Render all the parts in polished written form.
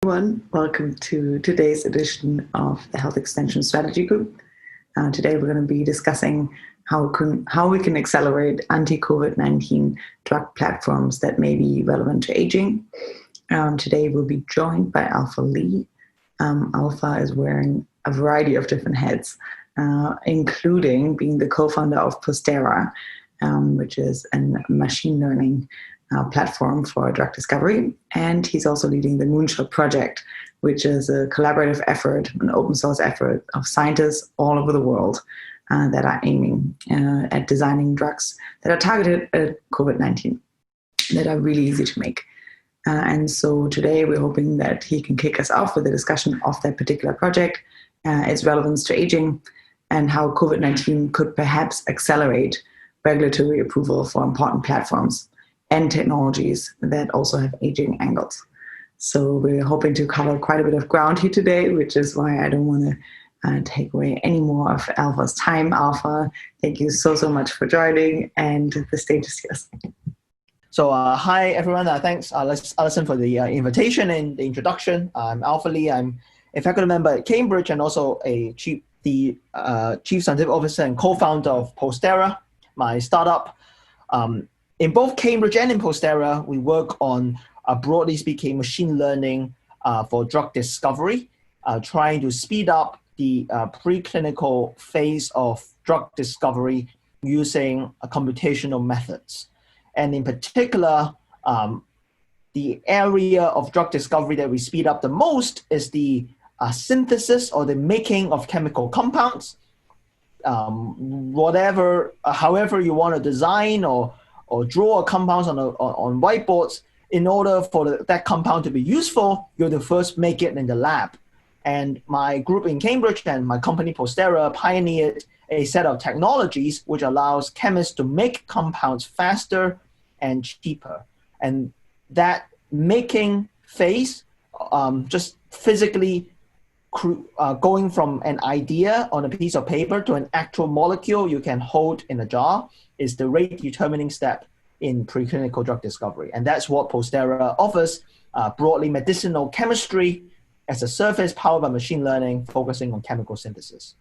Everyone, welcome to today's edition of the Health Extension Strategy Group. Today we're going to be discussing how we can accelerate anti-COVID-19 drug platforms that may be relevant to aging. Today we'll be joined by Alpha Lee. Alpha is wearing a variety of different hats, including being the co-founder of Postera, which is a machine learning platform for drug discovery. And he's also leading the Moonshot project, which is a collaborative effort, an open source effort of scientists all over the world that are aiming at designing drugs that are targeted at COVID-19, that are really easy to make. And so today we're hoping that he can kick us off with a discussion of that particular project, its relevance to aging, and how COVID-19 could perhaps accelerate regulatory approval for important platforms and technologies that also have aging angles. So we're hoping to cover quite a bit of ground here today, which is why I don't want to take away any more of Alpha's time. Alpha, thank you so much for joining, and the stage is yours. So hi everyone, thanks Alison for the invitation and the introduction. I'm Alpha Lee. I'm a faculty member at Cambridge and also the Chief Scientific Officer and co-founder of Postera, my startup. In both Cambridge and in Postera, we work on, broadly speaking, machine learning for drug discovery, trying to speed up the preclinical phase of drug discovery using computational methods. And in particular, the area of drug discovery that we speed up the most is the synthesis or the making of chemical compounds. However you want to design or draw compounds on whiteboards, in order for that compound to be useful, you have to first make it in the lab. And my group in Cambridge and my company Postera pioneered a set of technologies which allows chemists to make compounds faster and cheaper. And that making phase, just physically going from an idea on a piece of paper to an actual molecule you can hold in a jar, is the rate determining step in preclinical drug discovery. And that's what Postera offers, broadly medicinal chemistry as a service powered by machine learning, focusing on chemical synthesis.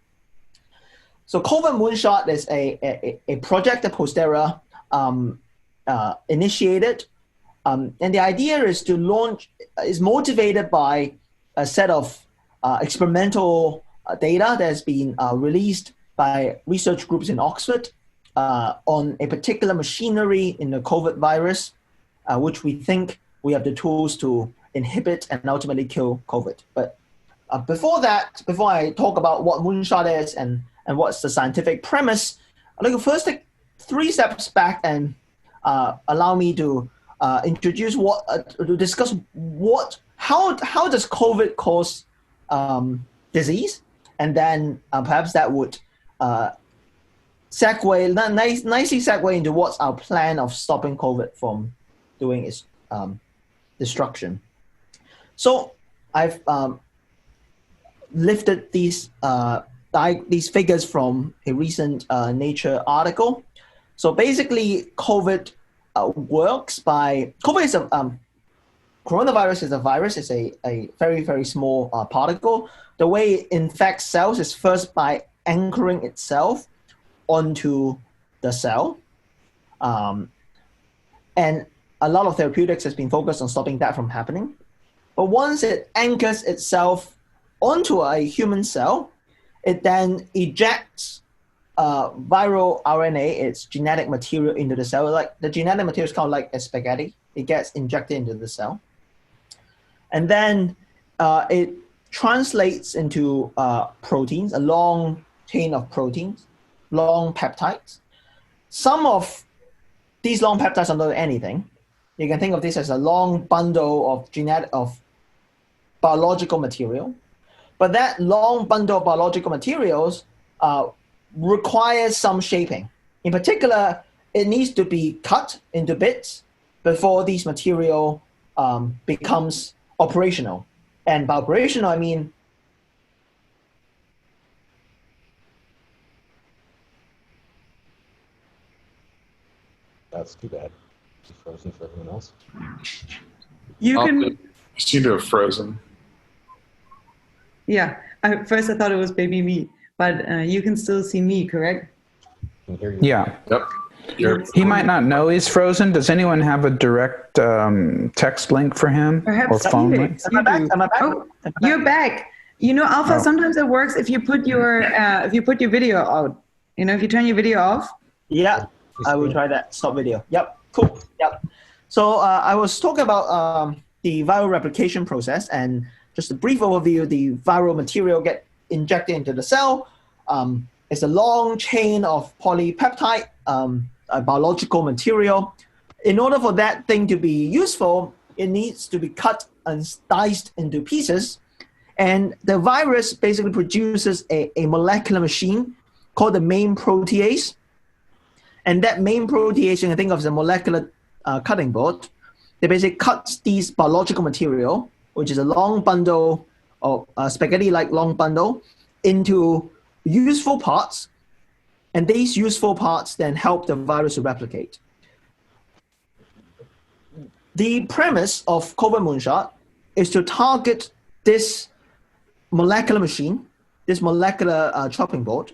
So Covid Moonshot is a project that Postera initiated. And the idea is to is motivated by a set of experimental data that has been released by research groups in Oxford on a particular machinery in the COVID virus, which we think we have the tools to inhibit and ultimately kill COVID. But before I talk about what Moonshot is and what's the scientific premise, I'd like to first take 3 steps back and allow me to introduce to discuss how does COVID cause disease, and then perhaps that would nicely segue into what's our plan of stopping COVID from doing its destruction. So I've lifted these figures from a recent Nature article. So basically, COVID works by coronavirus is a virus. It's a very, very small particle. The way it infects cells is first by anchoring itself onto the cell. And a lot of therapeutics has been focused on stopping that from happening. But once it anchors itself onto a human cell, it then ejects viral RNA, its genetic material, into the cell. Like the genetic material is kind of like a spaghetti. It gets injected into the cell. And then it translates into proteins, a long chain of proteins, long peptides. Some of these long peptides are not anything. You can think of this as a long bundle of biological material. But that long bundle of biological materials requires some shaping. In particular, it needs to be cut into bits before this material becomes operational. And by operational, I mean that's too bad. It's frozen for everyone else. You can seem to have frozen. Yeah. At first I thought it was baby me, but you can still see me, correct? Can hear you. Yeah. Yep. He might not know he's frozen. Does anyone have a direct text link for him Perhaps or phone link? Felix, you do. Am I back? Oh, you're back. You know, Alpha, Oh. sometimes it works if you put your video out. You know, if you turn your video off. Yeah, I will try that. Stop video. Yep, cool. Yep. So I was talking about the viral replication process, and just a brief overview, the viral material get injected into the cell. It's a long chain of polypeptide, a biological material. In order for that thing to be useful, it needs to be cut and diced into pieces. And the virus basically produces a molecular machine called the main protease. And that main protease, you can think of as a molecular cutting board. They basically cuts these biological material, which is a long bundle of spaghetti-like long bundle, into useful parts. And these useful parts then help the virus to replicate. The premise of Covid Moonshot is to target this molecular machine, this molecular chopping board.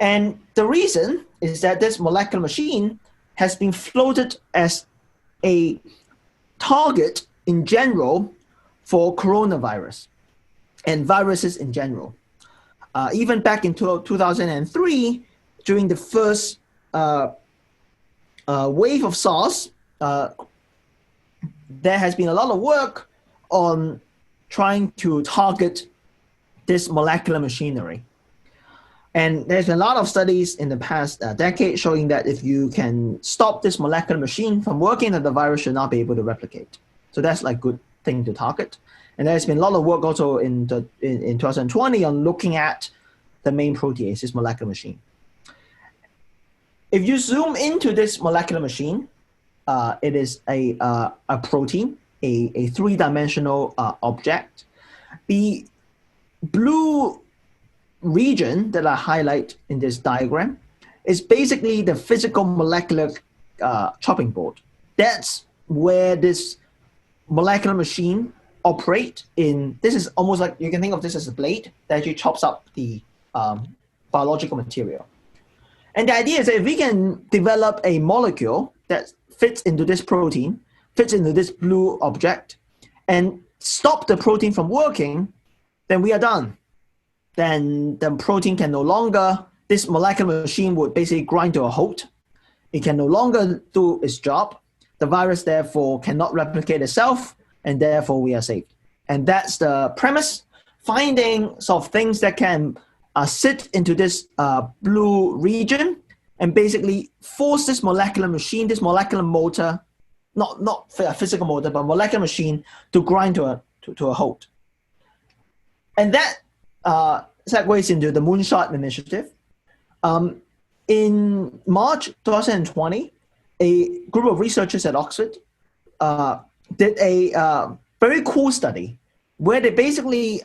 And the reason is that this molecular machine has been floated as a target in general for coronavirus and viruses in general. Even back in 2003, during the first wave of SARS, there has been a lot of work on trying to target this molecular machinery. And there's been a lot of studies in the past decade showing that if you can stop this molecular machine from working, that the virus should not be able to replicate. So that's like a good thing to target. And there's been a lot of work also in 2020 on looking at the main protease, this molecular machine. If you zoom into this molecular machine, it is a protein, a three-dimensional object. The blue region that I highlight in this diagram is basically the physical molecular chopping board. That's where this molecular machine operate in. This is almost like, you can think of this as a blade that actually chops up the biological material. And the idea is that if we can develop a molecule that fits into this protein, fits into this blue object, and stop the protein from working, then we are done. Then the protein can no longer, this molecular machine would basically grind to a halt. It can no longer do its job. The virus therefore cannot replicate itself, and therefore we are safe. And that's the premise, finding sort of things that can sit into this blue region and basically force this molecular machine, this molecular motor, not a physical motor, but molecular machine to grind to a halt. And that segues into the Moonshot initiative. In March 2020, a group of researchers at Oxford did a very cool study where they basically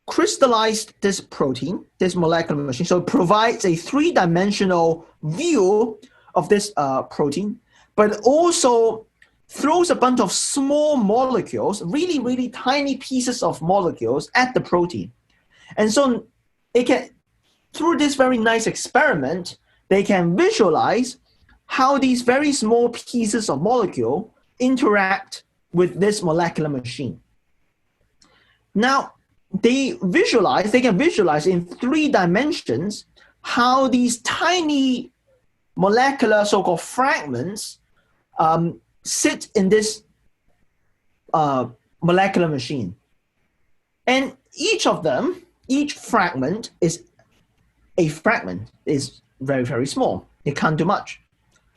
crystallized this protein, this molecular machine. So it provides a three-dimensional view of this protein, but also throws a bunch of small molecules, really, really tiny pieces of molecules at the protein. And so it can, through this very nice experiment, they can visualize how these very small pieces of molecule interact with this molecular machine. Now, they can visualize in 3 dimensions how these tiny molecular so-called fragments sit in this molecular machine. And each of them, each fragment is a fragment, is very, very small. It can't do much.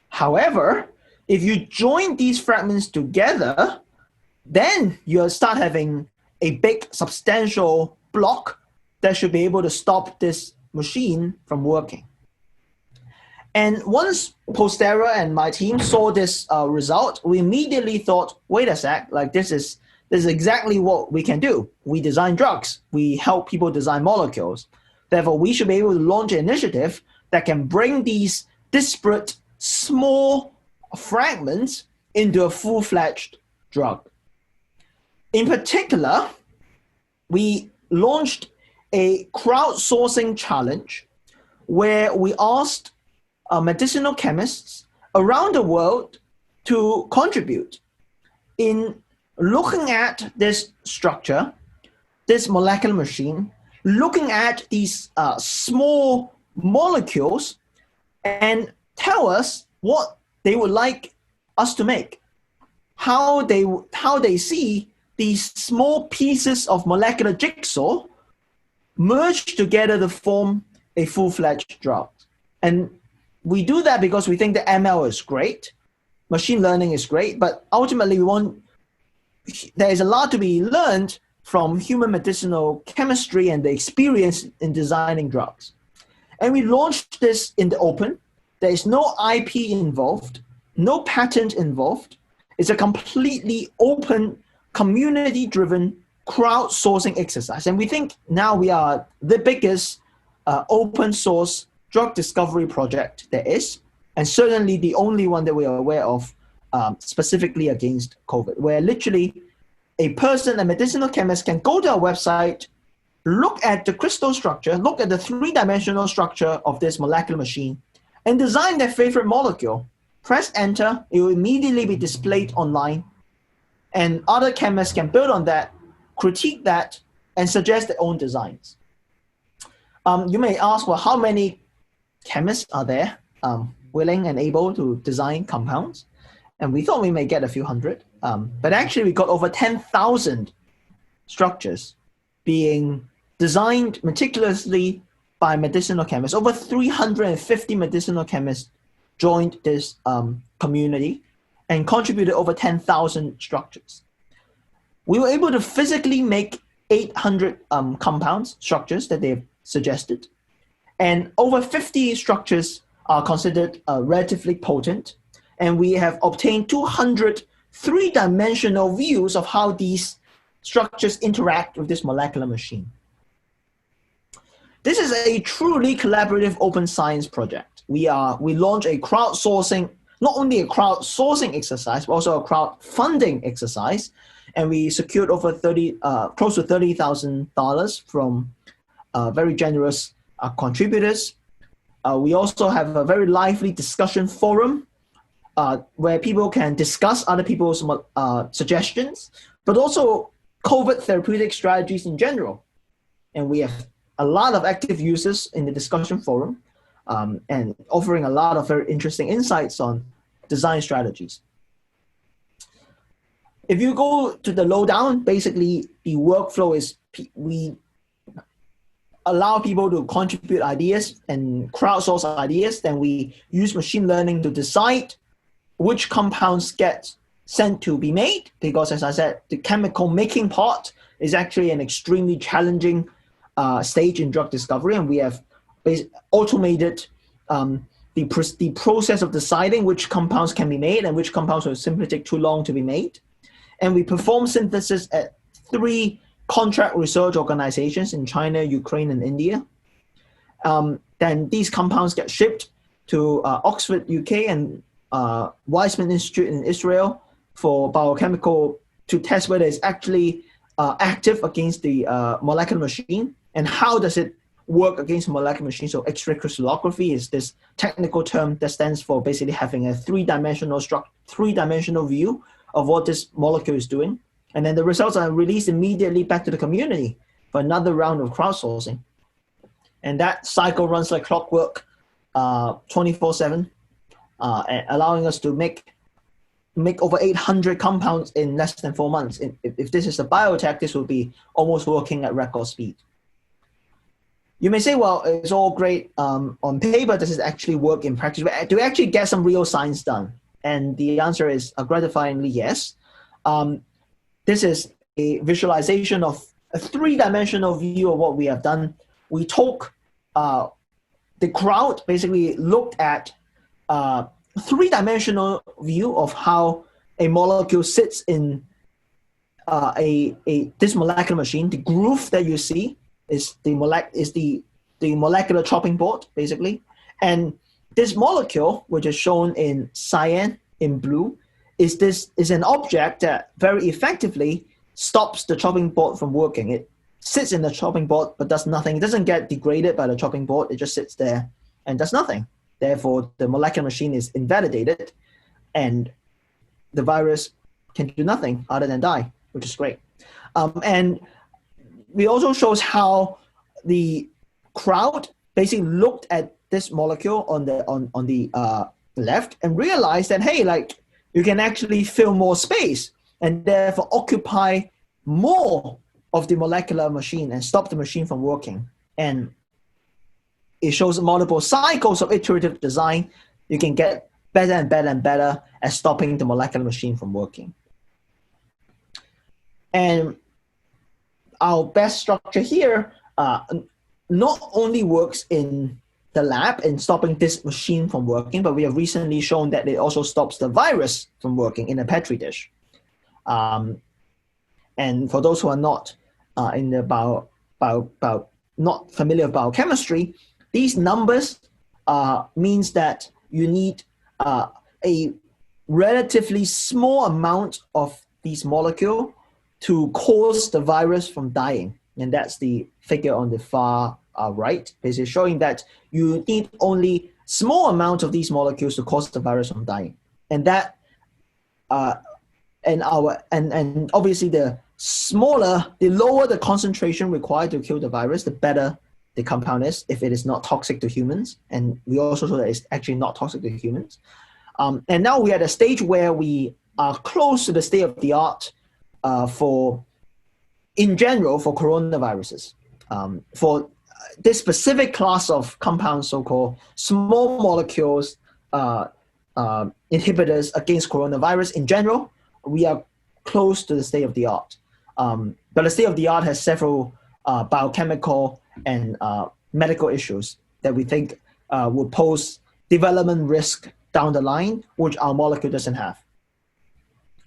However, if you join these fragments together, then you'll start having a big substantial block that should be able to stop this machine from working. And once Postera and my team saw this result, we immediately thought, wait a sec, like this is exactly what we can do. We design drugs. We help people design molecules. Therefore, we should be able to launch an initiative that can bring these disparate, small fragments into a full-fledged drug. In particular, we launched a crowdsourcing challenge where we asked medicinal chemists around the world to contribute in looking at this structure, this molecular machine, looking at these small molecules, and tell us what they would like us to make, how they see these small pieces of molecular jigsaw merge together to form a full-fledged drug. And we do that because we think that ML is great, machine learning is great, but ultimately there is a lot to be learned from human medicinal chemistry and the experience in designing drugs. And we launched this in the open. There is no IP involved, no patent involved. It's a completely open, community-driven crowdsourcing exercise. And we think now we are the biggest open source drug discovery project there is, and certainly the only one that we are aware of specifically against COVID, where literally a person, a medicinal chemist, can go to our website, look at the crystal structure, look at the three-dimensional structure of this molecular machine, and design their favorite molecule. Press enter, it will immediately be displayed online, and other chemists can build on that, critique that, and suggest their own designs. You may ask, well, how many chemists are there willing and able to design compounds? And we thought we may get a few hundred, but actually we got over 10,000 structures being designed meticulously by medicinal chemists. Over 350 medicinal chemists joined this community and contributed over 10,000 structures. We were able to physically make 800 compounds, structures that they've suggested, and over 50 structures are considered relatively potent, and we have obtained 200 three-dimensional views of how these structures interact with this molecular machine. This is a truly collaborative open science project. We launch a crowdsourcing, not only a crowdsourcing exercise, but also a crowdfunding exercise, and we secured over close to $30,000 from very generous contributors. We also have a very lively discussion forum where people can discuss other people's suggestions, but also COVID therapeutic strategies in general. And we have a lot of active users in the discussion forum and offering a lot of very interesting insights on design strategies. If you go to the lowdown, basically the workflow is we allow people to contribute ideas and crowdsource ideas. Then we use machine learning to decide which compounds get sent to be made, because as I said, the chemical making part is actually an extremely challenging stage in drug discovery, and we have automated the process of deciding which compounds can be made and which compounds will simply take too long to be made. And we perform synthesis at 3 contract research organizations in China, Ukraine, and India. Then these compounds get shipped to Oxford, UK, and Weizmann Institute in Israel for biochemical to test whether it's actually active against the molecular machine, and how does it work against the molecular machine. So X-ray crystallography is this technical term that stands for basically having a three-dimensional view of what this molecule is doing. And then the results are released immediately back to the community for another round of crowdsourcing. And that cycle runs like clockwork 24/7, allowing us to make over 800 compounds in less than 4 months. If this is a biotech, this will be almost working at record speed. You may say, well, it's all great on paper. Does it actually work in practice? Do we actually get some real science done? And the answer is gratifyingly yes. This is a visualization of a 3-dimensional view of what we have done. We took the crowd, basically looked at 3-dimensional view of how a molecule sits in this molecular machine. The groove that you see is the molecular chopping board, basically. And this molecule, which is shown in cyan in blue, is an object that very effectively stops the chopping board from working. It sits in the chopping board but does nothing. It doesn't get degraded by the chopping board. It just sits there and does nothing. Therefore, the molecular machine is invalidated, and the virus can do nothing other than die, which is great. And we also shows how the crowd basically looked at this molecule on the left and realized that, hey, like, you can actually fill more space and therefore occupy more of the molecular machine and stop the machine from working. And it shows multiple cycles of iterative design. You can get better and better and better at stopping the molecular machine from working. And our best structure here not only works in the lab in stopping this machine from working, but we have recently shown that it also stops the virus from working in a Petri dish. And for those who are not in the not familiar with biochemistry, these numbers means that you need a relatively small amount of these molecules to cause the virus from dying. And that's the figure on the far right, basically showing that you need only small amount of these molecules to cause the virus from dying. And that and obviously the lower the concentration required to kill the virus, the better the compound is if it is not toxic to humans. And we also show that it's actually not toxic to humans. And now we're at a stage where we are close to the state of the art in general for coronaviruses. For this specific class of compounds, so-called small molecules inhibitors against coronavirus in general, we are close to the state of the art. But the state of the art has several biochemical and medical issues that we think will pose development risk down the line, which our molecule doesn't have.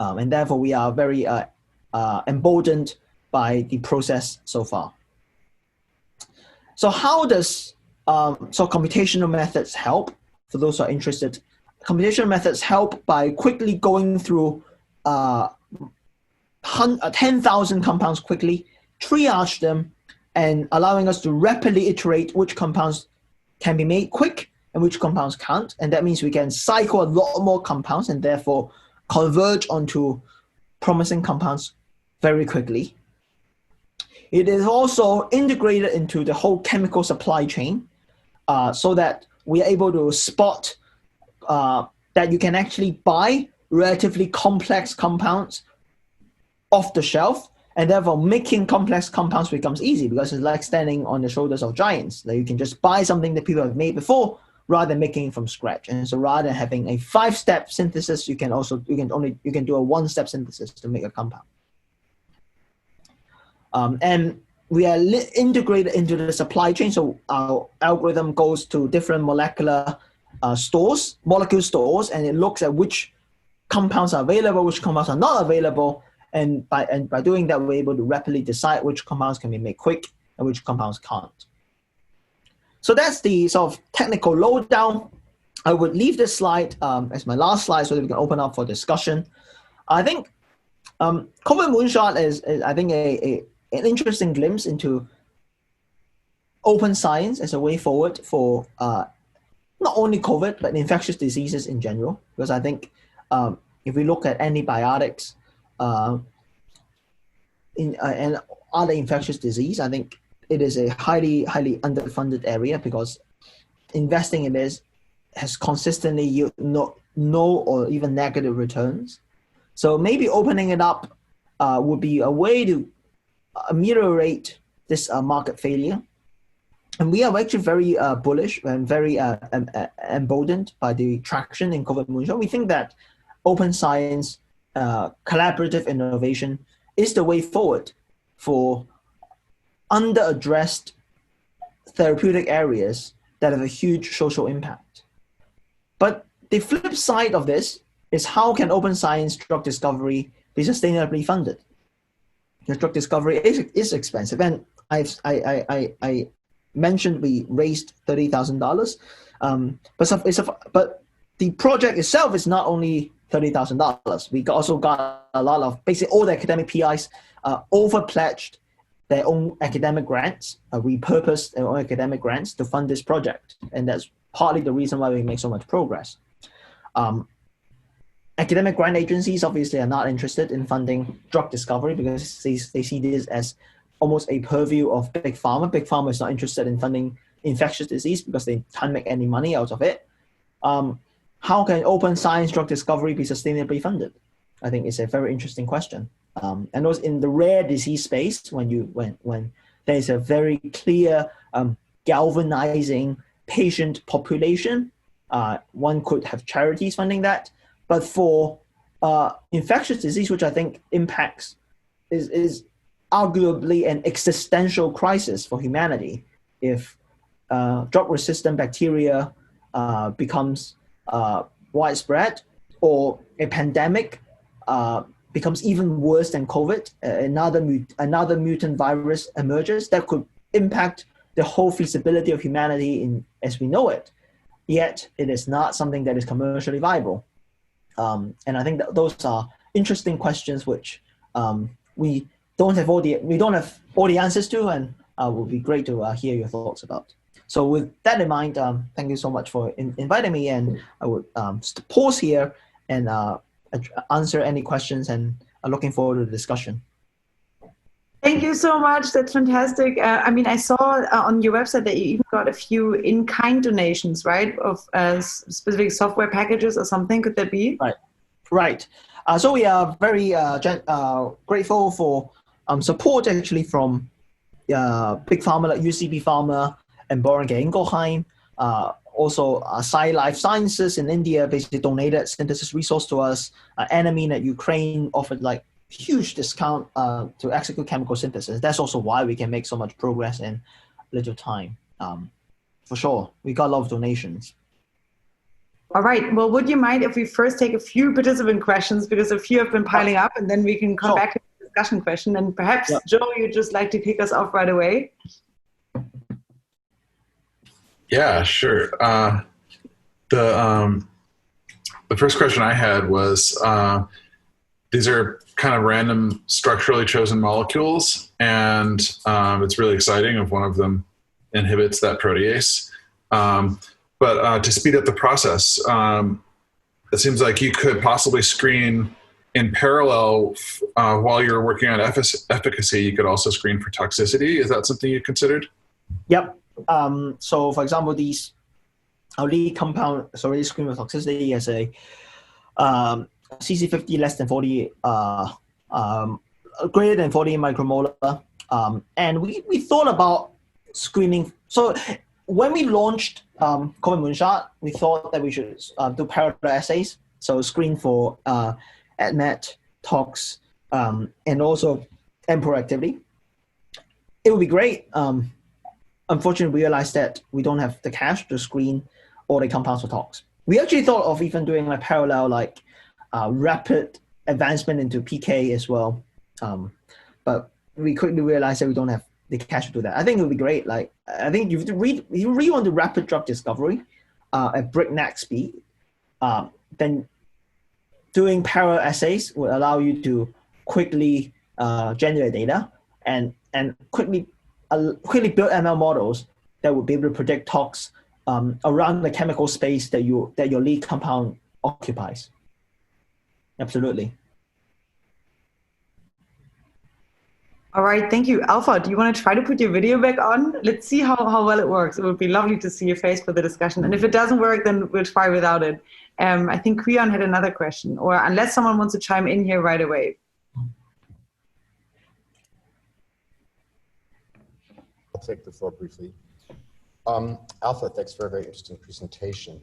And therefore, we are very emboldened by the process so far. So how does computational methods help? For those who are interested, computational methods help by quickly going through 10,000 compounds quickly, triage them, and allowing us to rapidly iterate which compounds can be made quick and which compounds can't. And that means we can cycle a lot more compounds and therefore converge onto promising compounds very quickly. It is also integrated into the whole chemical supply chain so that we are able to spot that you can actually buy relatively complex compounds off the shelf, and therefore making complex compounds becomes easy because it's like standing on the shoulders of giants. That you can just buy something that people have made before rather than making it from scratch. And so rather than having a 5-step synthesis, you can do a 1-step synthesis to make a compound. And we are integrated into the supply chain. So our algorithm goes to different molecule stores, and it looks at which compounds are available, which compounds are not available. And by doing that, we're able to rapidly decide which compounds can be made quick and which compounds can't. So that's the sort of technical lowdown. I would leave this slide as my last slide so that we can open up for discussion. I think Covid Moonshot is I think, an interesting glimpse into open science as a way forward for not only COVID, but infectious diseases in general. Because I think if we look at antibiotics and other infectious disease, I think it is a highly underfunded area because investing in this has consistently yielded no or even negative returns. So maybe opening it up would be a way to ameliorate this market failure. And we are actually very bullish and very emboldened by the traction in Covid Moonshot. We think that open science, collaborative innovation is the way forward for under-addressed therapeutic areas that have a huge social impact. But the flip side of this is how can open science drug discovery be sustainably funded? Because drug discovery is expensive. And I mentioned we raised $30,000, but the project itself is not only $30,000. We also got a lot of, basically all the academic PIs over-pledged their own academic grants, repurposed their own academic grants to fund this project. And that's partly the reason why we make so much progress. Academic grant agencies obviously are not interested in funding drug discovery because they see this as almost a purview of big pharma. Big pharma is not interested in funding infectious disease because they can't make any money out of it. How can open science drug discovery be sustainably funded? I think it's a very interesting question. And those in the rare disease space, when there's a very clear galvanizing patient population, one could have charities funding that. But for infectious disease, which I think impacts is arguably an existential crisis for humanity, if drug-resistant bacteria becomes widespread, or a pandemic becomes even worse than COVID, another mutant virus emerges that could impact the whole feasibility of humanity as we know it. Yet it is not something that is commercially viable. And I think that those are interesting questions which we don't have all the answers to, and would be great to hear your thoughts about. So with that in mind, thank you so much for inviting me, and I would pause here and answer any questions, and I'm looking forward to the discussion. Thank you so much. That's fantastic. I mean, I saw on your website that you even got a few in-kind donations, right, of specific software packages or something. Could that be? Right. So we are very grateful for support actually from big pharma like UCB Pharma and Boehringer Ingelheim. Also, Life Sciences in India basically donated synthesis resource to us. Enamine at Ukraine offered like huge discount to execute chemical synthesis. That's also why we can make so much progress in little time. For sure, we got a lot of donations. All right. Well, would you mind if we first take a few participant questions, because a few have been piling up, and then we can come back to the discussion question. And perhaps, Joe, you'd just like to kick us off right away. Yeah, sure. The first question I had was, these are kind of random structurally chosen molecules, and it's really exciting if one of them inhibits that protease. But to speed up the process, it seems like you could possibly screen in parallel while you're working on efficacy. You could also screen for toxicity. Is that something you considered? Yep. So, for example, our lead compound is already screened for toxicity as a CC50 less than 40, greater than 40 micromolar. And we thought about screening. So when we launched Covid Moonshot, we thought that we should do parallel assays. So screen for ADMET, tox, and also mPro activity. It would be great. Unfortunately, we realized that we don't have the cash to screen all the compounds for tox. We actually thought of even doing like parallel, like rapid advancement into PK as well. But we quickly realized that we don't have the cash to do that. I think it would be great. Like, I think if you really want to rapid drug discovery at breakneck speed, then doing parallel assays will allow you to quickly generate data and quickly build ML models that would be able to predict tox around the chemical space that your lead compound occupies. Absolutely. All right, thank you. Alpha, do you want to try to put your video back on? Let's see how well it works. It would be lovely to see your face for the discussion. And if it doesn't work, then we'll try without it. I think Creon had another question, or unless someone wants to chime in here right away. I'll take the floor briefly. Alpha, thanks for a very interesting presentation.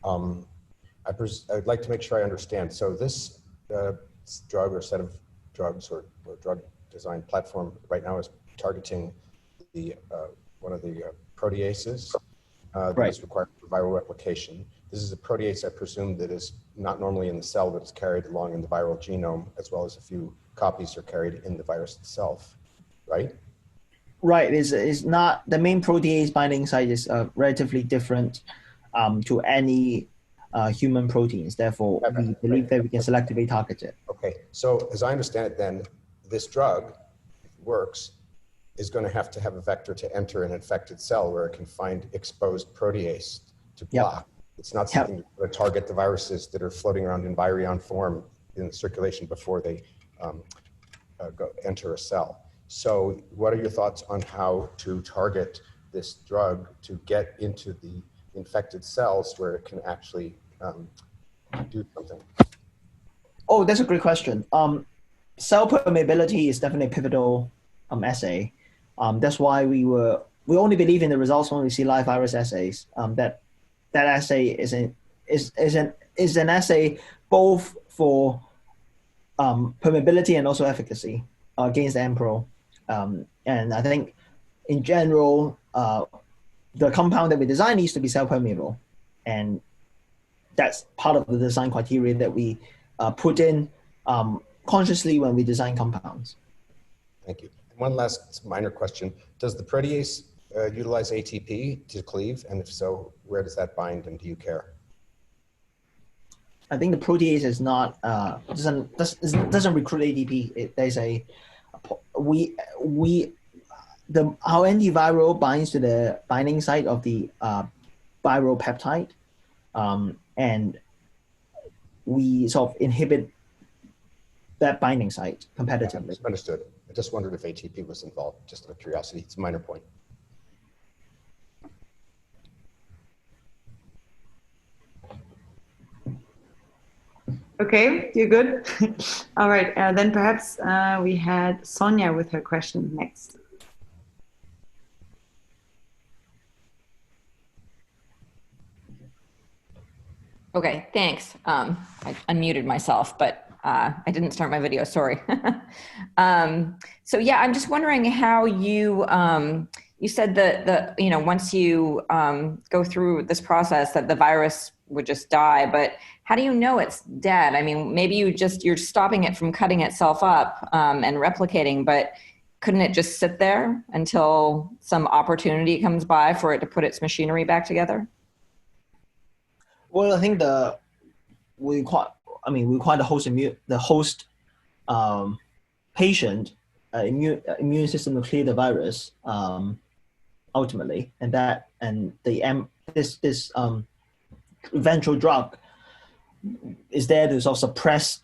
I'd like to make sure I understand. So this drug or set of drugs or drug design platform right now is targeting the one of the proteases that is required for viral replication. This is a protease, I presume, that is not normally in the cell, but is carried along in the viral genome, as well as a few copies are carried in the virus itself, right? Right. It's not the main protease binding site is relatively different to any human proteins. Therefore, we believe that we can selectively target it. Okay, so as I understand it then, this drug, if it works, is going to have a vector to enter an infected cell where it can find exposed protease to block. It's not something to target the viruses that are floating around in virion form in circulation before they enter a cell. So what are your thoughts on how to target this drug to get into the infected cells where it can actually do something? Oh, that's a great question. Cell permeability is definitely a pivotal assay. That's why we only believe in the results when we see live virus assays. That assay is an assay both for permeability and also efficacy against the MPRO. And I think in general, the compound that we design needs to be cell permeable, and that's part of the design criteria that we put in consciously when we design compounds. Thank you. One last minor question. Does the protease utilize ATP to cleave? And if so, where does that bind, and do you care? I think the protease is not doesn't recruit ATP. There's our antiviral binds to the binding site of the viral peptide, and we sort of inhibit that binding site competitively. Yeah, understood. I just wondered if ATP was involved, just out of curiosity. It's a minor point. Okay, you're good? All right, then perhaps we had Sonia with her question next. Okay, thanks. I unmuted myself, but I didn't start my video, sorry. So yeah, I'm just wondering how you, you said that once you go through this process that the virus would just die, but how do you know it's dead? I mean, maybe you're stopping it from cutting itself up and replicating, but couldn't it just sit there until some opportunity comes by for it to put its machinery back together? Well, I think we require the host patient immune system to clear the virus ultimately, and this eventual drug is there to sort of suppress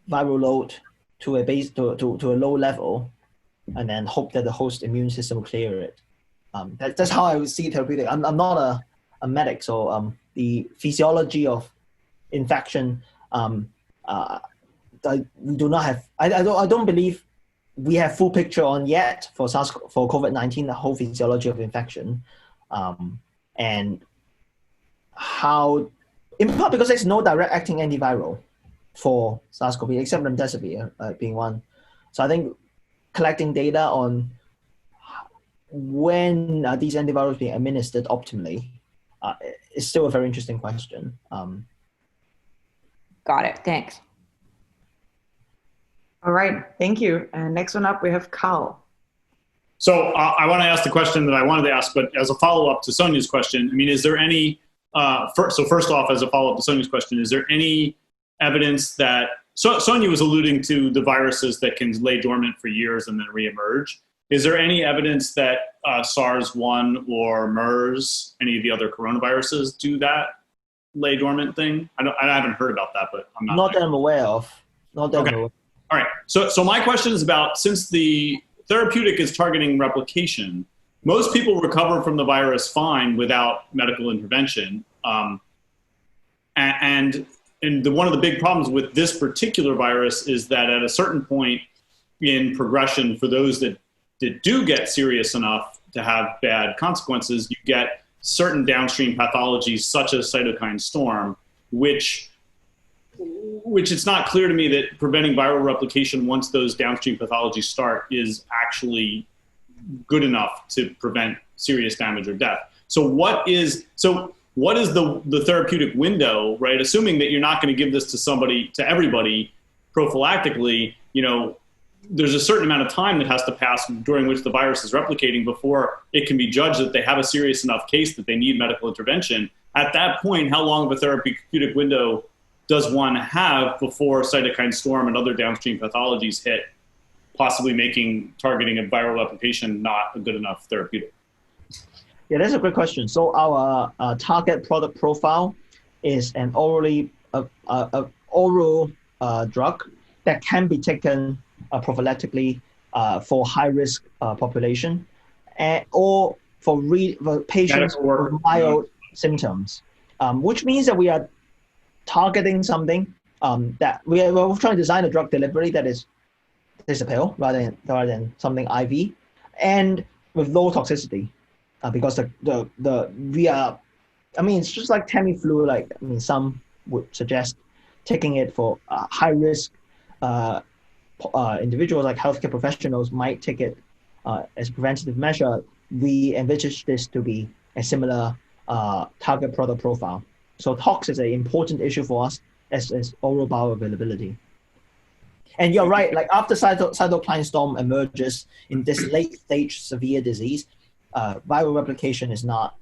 viral load to a low level, and then hope that the host immune system will clear it. That's how I would see therapeutic. I'm not a medic, so the physiology of infection, we do not have. I don't believe we have full picture on yet for COVID-19, the whole physiology of infection, and how, in part because there's no direct acting antiviral for SARS-CoV except remdesivir being one. So I think collecting data on when are these antivirals being administered optimally is still a very interesting question. Got it. Thanks. All right. Thank you. And next one up, we have Carl. So I want to ask the question that I wanted to ask, but as a follow-up to Sonia's question, I mean, is there any, so first off, as a follow-up to Sonia's question, is there any evidence that, Sonia was alluding to the viruses that can lay dormant for years and then reemerge. Is there any evidence that SARS-1 or MERS, any of the other coronaviruses do that lay dormant thing? I haven't heard about that, but I'm not that I'm aware of. Not that I'm aware. All right. So my question is about, since the therapeutic is targeting replication, most people recover from the virus fine without medical intervention. And one of the big problems with this particular virus is that at a certain point in progression, for those that do get serious enough to have bad consequences, you get certain downstream pathologies such as cytokine storm, which it's not clear to me that preventing viral replication once those downstream pathologies start is actually good enough to prevent serious damage or death. So what is the therapeutic window, right? Assuming that you're not going to give this to everybody prophylactically, there's a certain amount of time that has to pass during which the virus is replicating before it can be judged that they have a serious enough case that they need medical intervention. at that point, how long of a therapeutic window does one have before cytokine storm and other downstream pathologies hit, possibly making targeting a viral replication not a good enough therapeutic? Yeah, that's a great question. So our target product profile is an oral drug that can be taken prophylactically for high-risk population, or for patients with mild symptoms, which means that we are targeting something that we're trying to design a drug delivery that is a pill rather than something IV, and with low toxicity, because it's just like Tamiflu. Some would suggest taking it for high risk individuals, like healthcare professionals might take it as a preventative measure. We envisage this to be a similar target product profile. So tox is an important issue for us as oral bioavailability. And you're right, like after cytokine storm emerges in this late stage severe disease, viral replication is not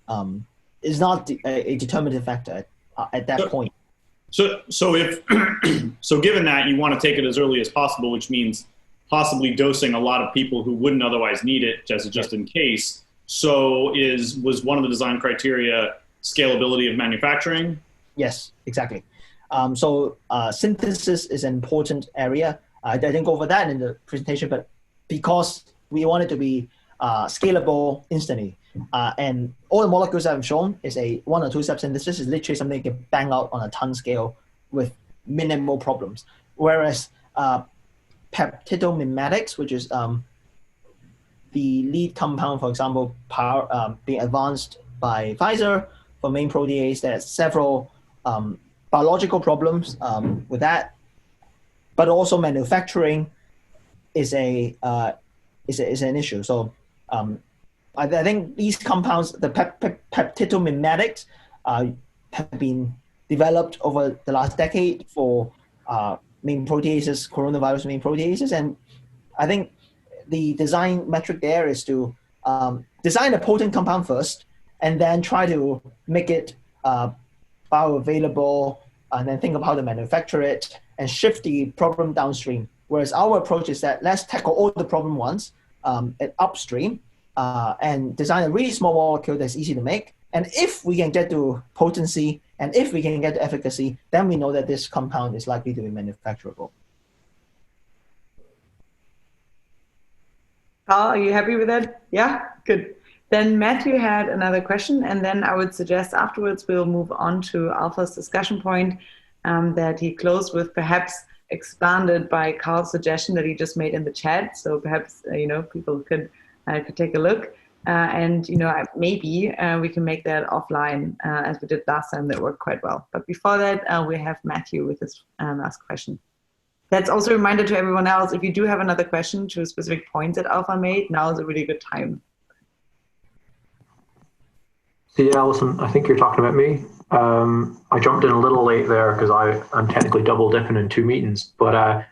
a determinative factor at that point. So given that you want to take it as early as possible, which means possibly dosing a lot of people who wouldn't otherwise need it just in case. So was one of the design criteria scalability of manufacturing? Yes, exactly. So synthesis is an important area. I didn't go over that in the presentation, but because we want it to be scalable instantly, and all the molecules I've shown is a 1 or 2 step synthesis, is literally something you can bang out on a ton scale with minimal problems. Whereas peptidomimetics, which is the lead compound, for example, being advanced by Pfizer for main protease, there's several biological problems with that, but also manufacturing is an issue. So I think these compounds, the peptidomimetics, have been developed over the last decade for main proteases, coronavirus main proteases, and I think the design metric there is to design a potent compound first, and then try to make it bioavailable, and then think of how to manufacture it and shift the problem downstream. Whereas our approach is that let's tackle all the problem once at upstream, and design a really small molecule that's easy to make. And if we can get to potency and if we can get to efficacy, then we know that this compound is likely to be manufacturable. Carl, are you happy with that? Yeah, good. Then Matthew had another question, and then I would suggest afterwards we'll move on to Alpha's discussion point that he closed with, perhaps expanded by Carl's suggestion that he just made in the chat. So perhaps people could take a look, and maybe we can make that offline as we did last time. That worked quite well. But before that, we have Matthew with his last question. That's also a reminder to everyone else, if you do have another question to specific points that Alpha made, now is a really good time. See, Alison, I think you're talking about me. I jumped in a little late there because I'm technically double dipping in 2 meetings, but I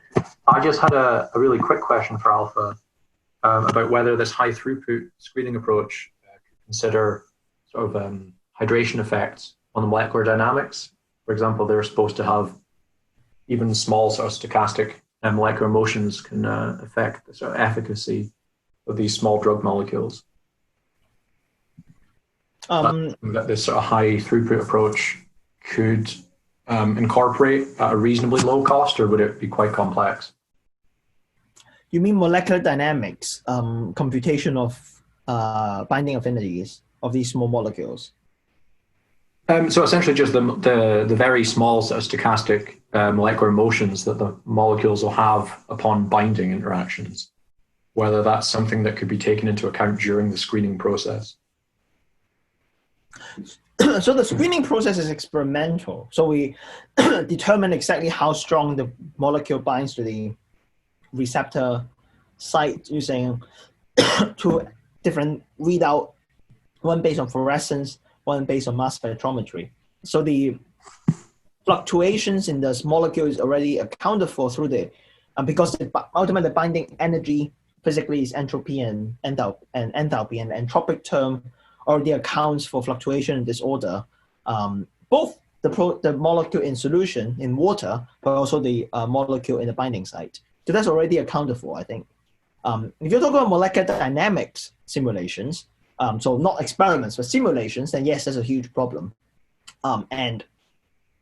just had a really quick question for Alpha about whether this high throughput screening approach could consider sort of hydration effects on the molecular dynamics. For example, they're supposed to have even small sort of stochastic molecular motions can affect the sort of efficacy of these small drug molecules. That this sort of high throughput approach could incorporate at a reasonably low cost, or would it be quite complex? You mean molecular dynamics, computation of binding affinities of these small molecules? So essentially just the very small sort of stochastic molecular motions that the molecules will have upon binding interactions, whether that's something that could be taken into account during the screening process. So the screening process is experimental. So we determine exactly how strong the molecule binds to the receptor site using 2 different readout, one based on fluorescence, one based on mass spectrometry. So the fluctuations in this molecule is already accounted for through because ultimately the binding energy physically is entropy and enthalpy, and entropic term already accounts for fluctuation and disorder, both the molecule in solution in water, but also the molecule in the binding site. So that's already accounted for, I think. If you're talking about molecular dynamics simulations, so not experiments, but simulations, then yes, that's a huge problem. And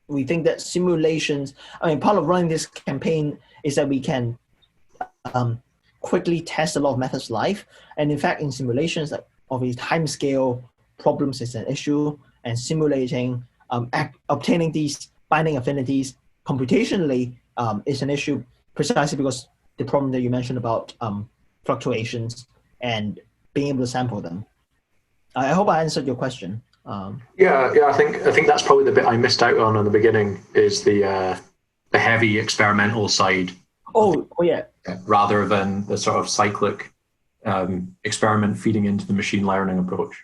we think that simulations, part of running this campaign is that we can quickly test a lot of methods live. And in fact, in simulations, like obviously time scale problems is an issue, and simulating, obtaining these binding affinities computationally is an issue, precisely because the problem that you mentioned about fluctuations and being able to sample them. I hope I answered your question. Yeah. I think that's probably the bit I missed out on in the beginning, is the heavy experimental side. Oh yeah. Rather than the sort of cyclic experiment feeding into the machine learning approach.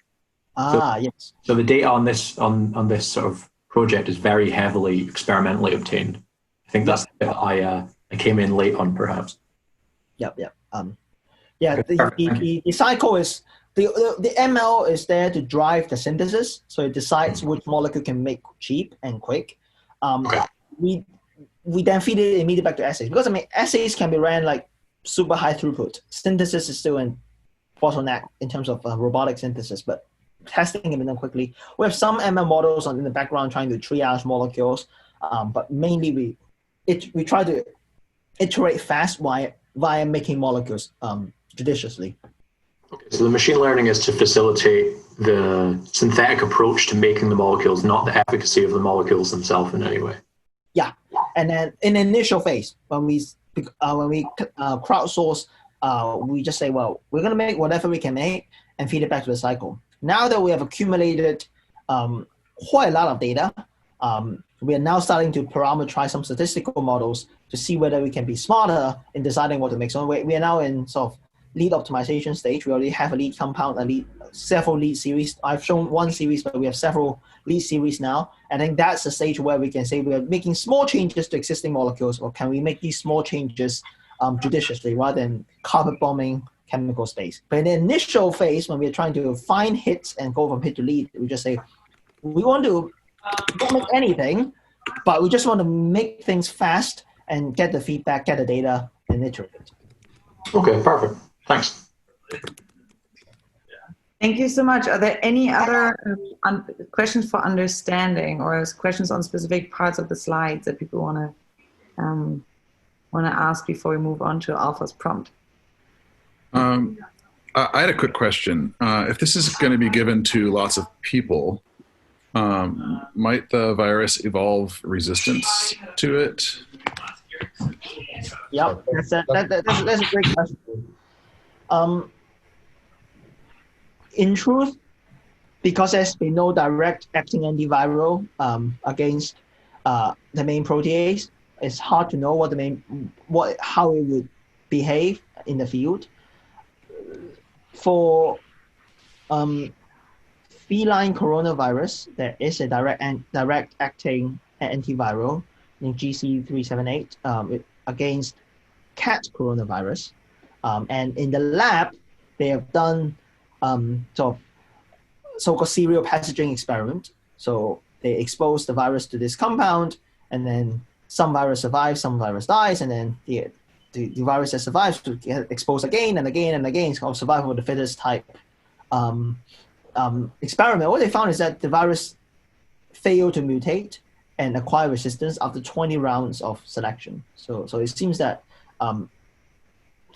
Yes. So the data on this sort of project is very heavily experimentally obtained. I think that's the bit I came in late on, perhaps. Yep. The cycle is the ML is there to drive the synthesis, so it decides which molecule can make cheap and quick. We then feed it immediately back to assays, because assays can be ran like super high throughput. Synthesis is still in bottleneck in terms of robotic synthesis, but testing can be done quickly. We have some ML models in the background trying to triage molecules, but mainly we try to iterate fast via making molecules judiciously. Okay, so the machine learning is to facilitate the synthetic approach to making the molecules, not the efficacy of the molecules themselves in any way. Yeah, and then in the initial phase, when we crowdsource, we just say, well, we're going to make whatever we can make and feed it back to the cycle. Now that we have accumulated quite a lot of data, we are now starting to parameterize some statistical models to see whether we can be smarter in deciding what to make. So we are now in sort of lead optimization stage. We already have a lead compound, several lead series. I've shown one series, but we have several lead series now. I think that's the stage where we can say we are making small changes to existing molecules, or can we make these small changes judiciously rather than carpet bombing chemical space. But in the initial phase, when we're trying to find hits and go from hit to lead, we just say, we want to don't make anything, but we just want to make things fast and get the feedback, get the data, and iterate it. Okay, perfect. Thanks. Thank you so much. Are there any other questions for understanding, or questions on specific parts of the slides that people want to ask before we move on to Alpha's prompt? I had a quick question. If this is going to be given to lots of people, might the virus evolve resistance to it? Yep, that's a great question. In truth, because there's been no direct acting antiviral against the main protease, it's hard to know how it would behave in the field. For feline coronavirus, there is a direct acting antiviral in GC378 against cat coronavirus. And in the lab, they have done so-called serial passaging experiment. So they expose the virus to this compound, and then some virus survives, some virus dies, and then the virus that survives to get exposed again and again and again. It's called survival of the fittest type experiment. What they found is that the virus failed to mutate and acquire resistance after 20 rounds of selection. So it seems that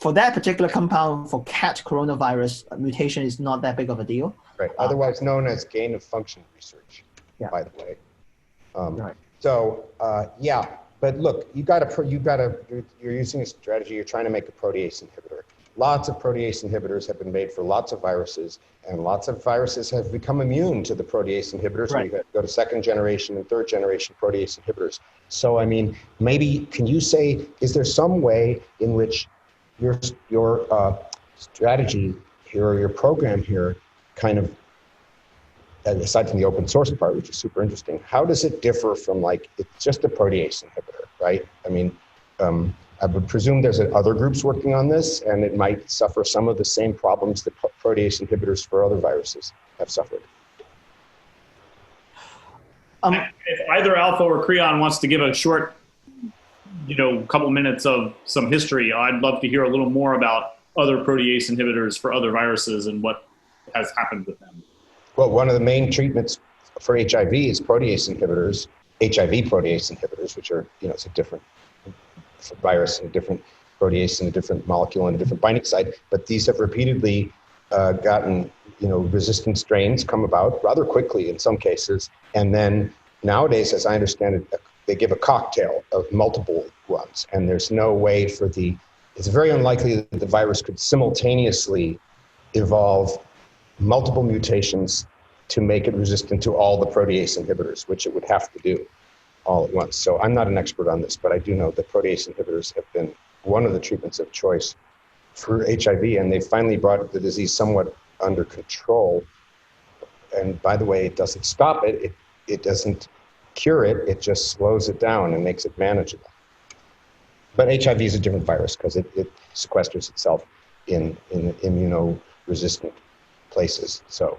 for that particular compound, for cat coronavirus, mutation is not that big of a deal. Right. Otherwise known as gain of function research, by the way. Right. So yeah, but look, you're using a strategy. You're trying to make a protease inhibitor. Lots of protease inhibitors have been made for lots of viruses, and lots of viruses have become immune to the protease inhibitors. Right. We go to second generation and third generation protease inhibitors. So I mean, maybe can you say, is there some way in which your strategy here, or your program here, kind of, aside from the open source part, which is super interesting, how does it differ from, like, it's just a protease inhibitor, right? I mean, I would presume there's other groups working on this, and it might suffer some of the same problems that protease inhibitors for other viruses. have suffered. If either Alpha or Creon wants to give a short, couple minutes of some history, I'd love to hear a little more about other protease inhibitors for other viruses and what has happened with them. Well, one of the main treatments for HIV is protease inhibitors, HIV protease inhibitors, which are, it's a different virus and a different protease and a different molecule and a different binding site. But these have repeatedly gotten, resistant strains come about rather quickly in some cases. And then nowadays, as I understand it, they give a cocktail of multiple ones. And there's no way it's very unlikely that the virus could simultaneously evolve multiple mutations to make it resistant to all the protease inhibitors, which it would have to do all at once. So I'm not an expert on this, but I do know that protease inhibitors have been one of the treatments of choice for HIV, and they finally brought the disease somewhat under control. And by the way, it doesn't stop it. It doesn't cure it. It just slows it down and makes it manageable. But HIV is a different virus because it sequesters itself in immunoresistant places. So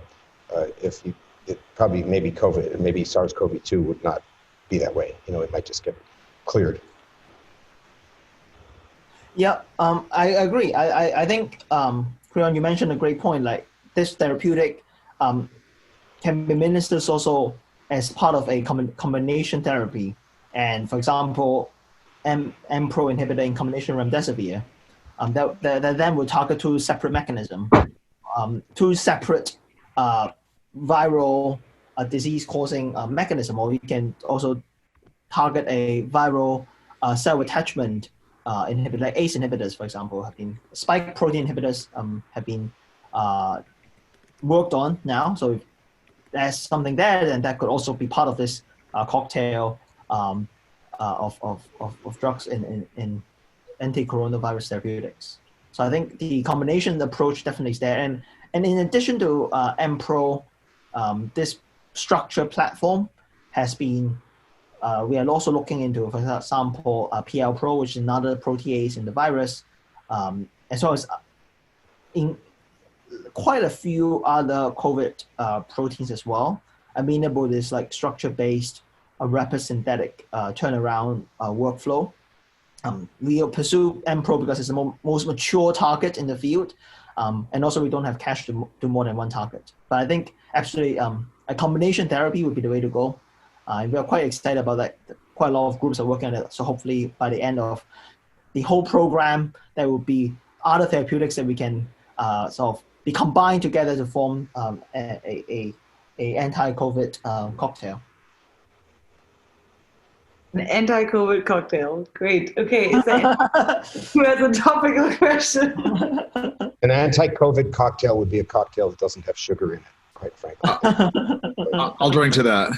maybe COVID, maybe SARS-CoV-2 would not be that way. It might just get cleared. Yeah, I agree. I think, Creon, you mentioned a great point. Like this therapeutic can be administered also as part of a combination therapy. And for example, MPRO inhibitor in combination with remdesivir, that then will target two separate mechanisms, two separate viral disease-causing mechanism, or you can also target a viral cell attachment inhibitor, like ACE inhibitors, for example, have been spike protein inhibitors have been worked on now. So if there's something there, then that could also be part of this cocktail of drugs in anti-coronavirus therapeutics. So I think the combination approach definitely is there. And in addition to MPRO, this structure platform has been, we are also looking into, for example, PLPRO, which is another protease in the virus, as well as in quite a few other COVID proteins as well. Amenable is like structure-based, rapid synthetic turnaround workflow. We pursue MPRO because it's the most mature target in the field. And also we don't have cash to do more than one target. But I think actually a combination therapy would be the way to go. We are quite excited about that. Quite a lot of groups are working on it. So hopefully by the end of the whole program, there will be other therapeutics that we can sort of be combined together to form a anti-COVID cocktail. An anti-COVID cocktail. Great. Okay. Is there who has a topical question? An anti-COVID cocktail would be a cocktail that doesn't have sugar in it, quite frankly. I'll drink to that.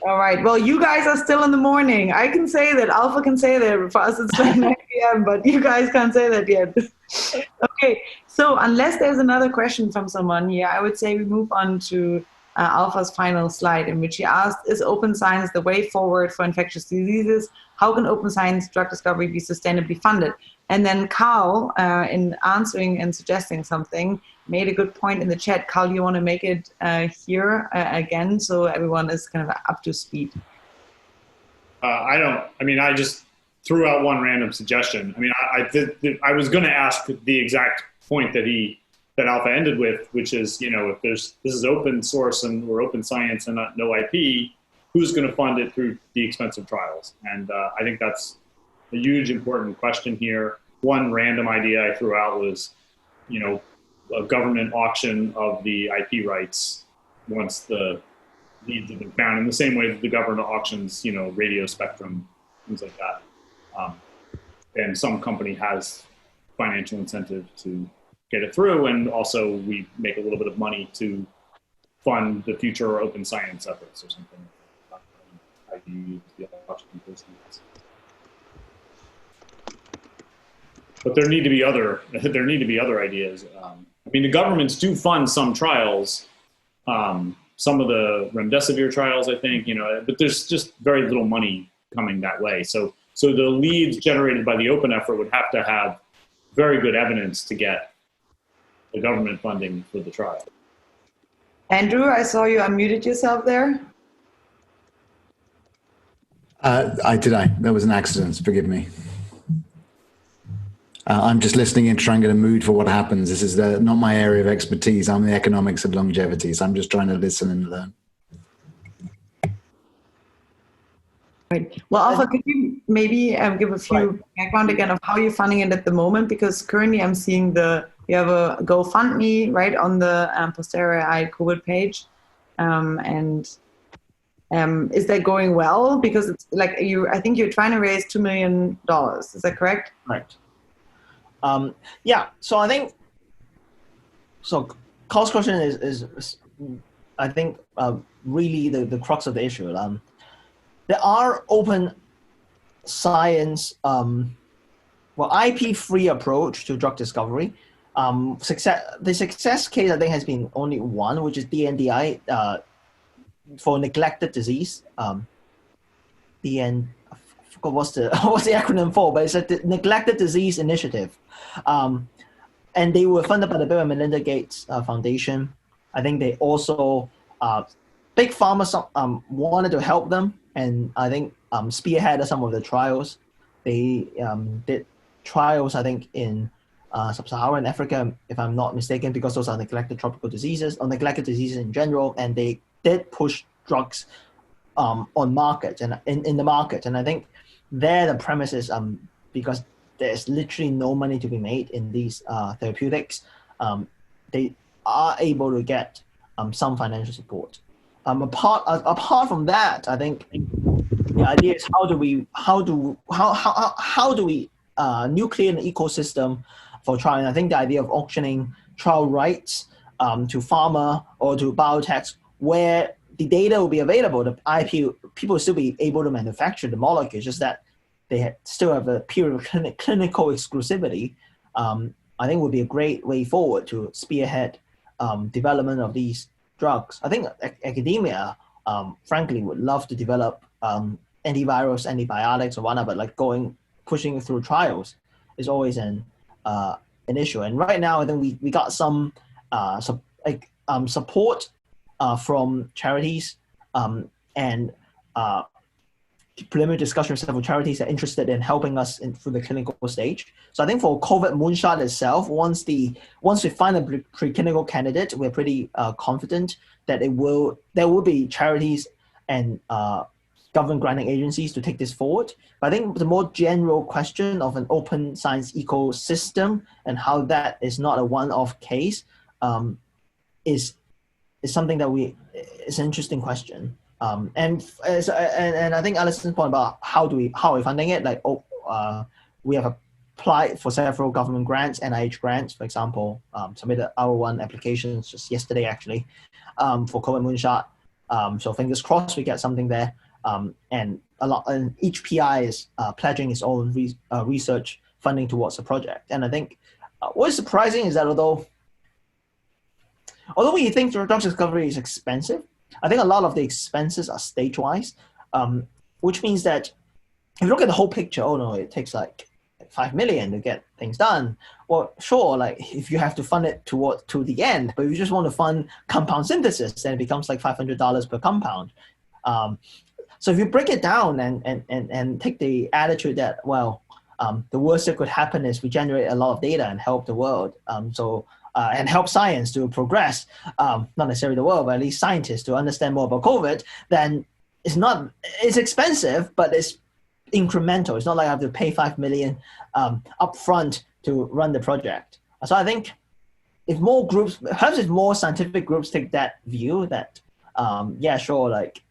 All right. Well, you guys are still in the morning. I can say that. Alpha can say that. For us, it's like 9 p.m., but you guys can't say that yet. Okay. So unless there's another question from someone here, I would say we move on to Alpha's final slide, in which he asked, is open science the way forward for infectious diseases? How can open science drug discovery be sustainably funded? And then Carl, in answering and suggesting something, made a good point in the chat. Carl, you want to make it here again so everyone is kind of up to speed? I just threw out one random suggestion. I was going to ask the exact point that Alpha ended with, which is, if this is open source or open science and not no IP, who's going to fund it through the expensive trials? And I think that's a huge important question here. One random idea I threw out was, a government auction of the IP rights once the leads have been found, in the same way that the government auctions, radio spectrum, things like that. And some company has financial incentive to get it through, and also we make a little bit of money to fund the future open science efforts or something. How do you use the auction business? But there need to be other ideas. The governments do fund some trials, some of the remdesivir trials, I think, but there's just very little money coming that way. So the leads generated by the open effort would have to have very good evidence to get the government funding for the trial. Andrew, I saw you unmuted yourself there. That was an accident. Forgive me. I'm just listening in, trying to get a mood for what happens. This is not my area of expertise. I'm the economics of longevity, so I'm just trying to listen and learn. Right. Well, Alpha, could you maybe give a few background again of how you're funding it at the moment? Because currently I'm seeing you have a GoFundMe, right, on the Postera AI COVID page. Is that going well? Because it's like I think you're trying to raise $2 million. Is that correct? Right. Yeah. So I think, Carl's question is I think, really the crux of the issue. There are open science, IP-free approach to drug discovery. The success case, I think, has been only one, which is DNDi for neglected disease. I forgot what's the acronym for, but it's a neglected disease initiative. And they were funded by the Bill and Melinda Gates Foundation. I think they also, Big Pharma wanted to help them, and I think spearheaded some of the trials. They did trials, I think, in sub-Saharan Africa, if I'm not mistaken, because those are neglected tropical diseases, or neglected diseases in general, and they did push drugs on market and in the market. And I think there the premise is because there's literally no money to be made in these therapeutics, they are able to get some financial support. Apart from that, I think the idea is how do we nuclear an ecosystem for trial. And I think the idea of auctioning trial rights to pharma or to biotechs, where the data will be available, the IP, people will still be able to manufacture the molecule, just that they still have a period of clinical exclusivity, I think would be a great way forward to spearhead development of these drugs. I think academia, frankly, would love to develop antivirals, antibiotics, or whatnot, but pushing through trials is always an issue. And right now, I think we got some support from charities and preliminary discussion with several charities that are interested in helping us through the clinical stage. So I think for Covid Moonshot itself, once we find a preclinical candidate, we're pretty confident that there will be charities and government granting agencies to take this forward. But I think the more general question of an open science ecosystem and how that is not a one-off case is something that is an interesting question. And I think Alison's point about how are we funding it, we have applied for several government grants, NIH grants, for example, submitted our one applications just yesterday actually for Covid Moonshot. So fingers crossed we get something there. And each PI is pledging its own research funding towards the project. And I think what is surprising is that although we think drug discovery is expensive, I think a lot of the expenses are stage-wise, which means that if you look at the whole picture, it takes like $5 million to get things done. Well, sure, if you have to fund it to the end, but if you just want to fund compound synthesis, then it becomes like $500 per compound. So if you break it down and take the attitude that, the worst that could happen is we generate a lot of data and help the world. And help science to progress, not necessarily the world, but at least scientists to understand more about COVID, then it's expensive, but it's incremental. It's not like I have to pay $5 million upfront to run the project. So I think if more scientific groups take that view that,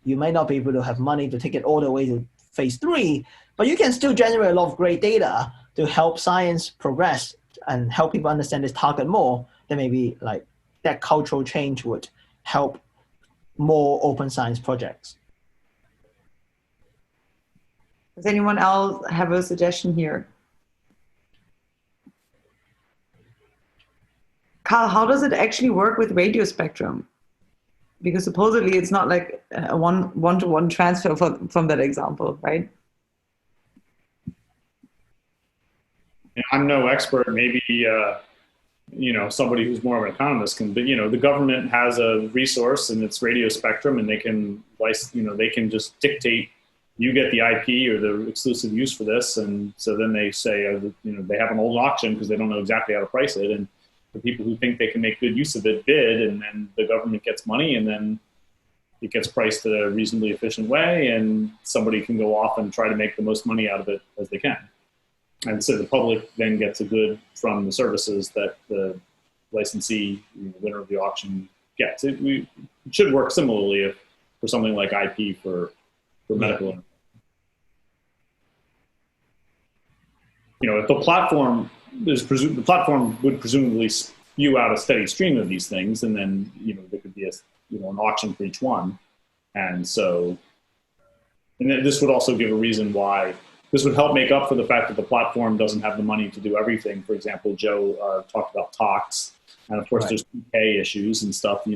you may not be able to have money to take it all the way to phase 3, but you can still generate a lot of great data to help science progress and help people understand this target more, then maybe that cultural change would help more open science projects. Does anyone else have a suggestion here? Carl, how does it actually work with radio spectrum? Because supposedly it's not like a one-to-one transfer from that example, right? I'm no expert. Maybe somebody who's more of an economist can, but the government has a resource and it's radio spectrum, and they can they can just dictate you get the IP or the exclusive use for this. And so then they say, they have an old auction because they don't know exactly how to price it. And the people who think they can make good use of it bid, and then the government gets money, and then it gets priced in a reasonably efficient way, and somebody can go off and try to make the most money out of it as they can. And so the public then gets a good from the services that the licensee, the winner of the auction, gets. It should work similarly for something like IP for medical. If the platform the platform would presumably spew out a steady stream of these things, and then there could be an auction for each one, and then this would also give a reason why this would help make up for the fact that the platform doesn't have the money to do everything. For example, Joe talked about talks, and of course there's PK issues and stuff.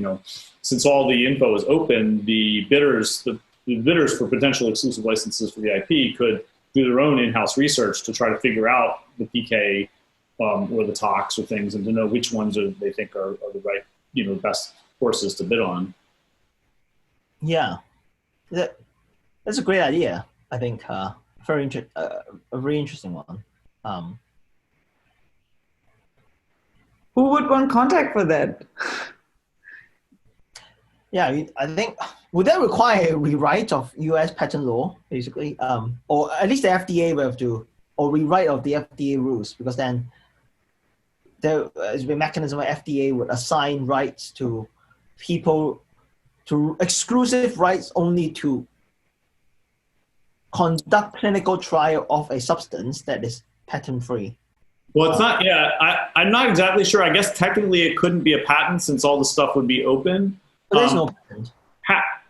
Since all the info is open, the bidders for potential exclusive licenses for the IP could do their own in-house research to try to figure out the PK or the talks or things, and to know which ones they think are the right, best courses to bid on. Yeah, that's a great idea. I think a very interesting one. Who would one contact for that? Yeah, I think, would that require a rewrite of US patent law, basically? Or at least the FDA will have to, or rewrite of the FDA rules, because then there is a mechanism where FDA would assign rights to people, to exclusive rights only to conduct clinical trial of a substance that is patent-free. Well, it's not, I'm not exactly sure. I guess technically it couldn't be a patent since all the stuff would be open. But there's no patent.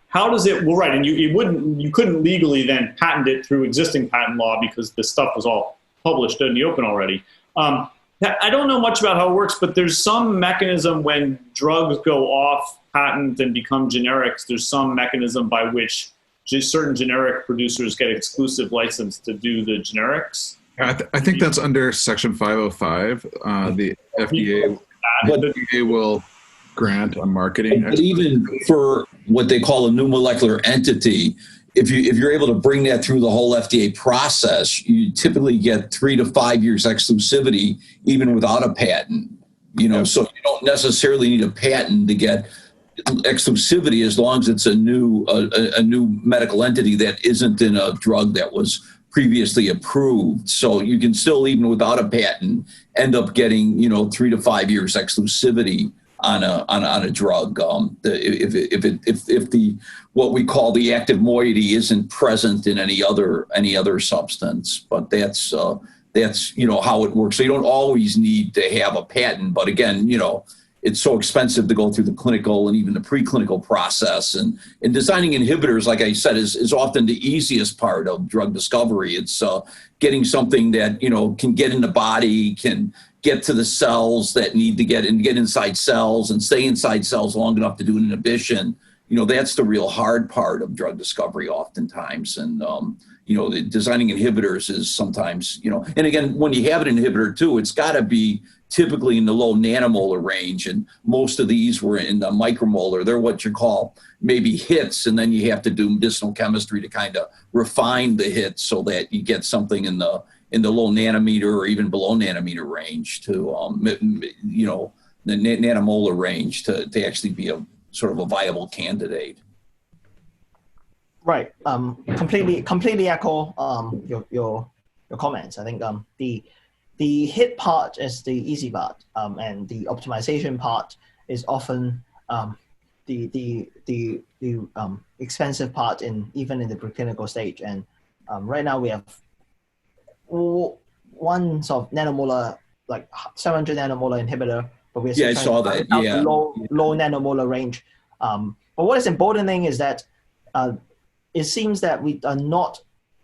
How does it, well, right, and you couldn't legally then patent it through existing patent law because the stuff was all published in the open already. I don't know much about how it works, but there's some mechanism when drugs go off patent and become generics, there's some mechanism by which just certain generic producers get exclusive license to do the generics. I think that's under Section 505. The FDA will grant a marketing. But even for what they call a new molecular entity, if you're able to bring that through the whole FDA process, you typically get 3 to 5 years exclusivity, even without a patent. So you don't necessarily need a patent to get exclusivity as long as it's a new medical entity that isn't in a drug that was previously approved. So you can still, even without a patent, end up getting 3 to 5 years exclusivity on a drug if the what we call the active moiety isn't present in any other substance. But that's how it works. So you don't always need to have a patent, but again, it's so expensive to go through the clinical and even the preclinical process. And designing inhibitors, like I said, is often the easiest part of drug discovery. It's getting something that can get in the body, can get to the cells that need to get inside cells and stay inside cells long enough to do an inhibition. That's the real hard part of drug discovery oftentimes. And, designing inhibitors is sometimes, and again, when you have an inhibitor too, it's got to be typically in the low nanomolar range. And most of these were in the micromolar. They're what you call maybe hits. And then you have to do medicinal chemistry to kind of refine the hits so that you get something in the low nanometer or even below nanometer range to, the nanomolar range to actually be a sort of a viable candidate. Right. Completely echo your comments. I think the hit part is the easy part, and the optimization part is often the expensive part even in the preclinical stage. And right now we have one sort of nanomolar, like 700 nanomolar inhibitor, but we're I saw that. Yeah, low nanomolar range. But what is important is that it seems that we are not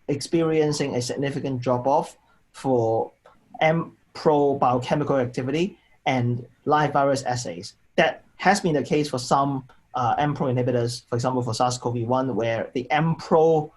experiencing a significant drop-off for M-Pro biochemical activity and live virus assays. That has been the case for some M-Pro inhibitors, for example, for SARS-CoV-1, where the M-Pro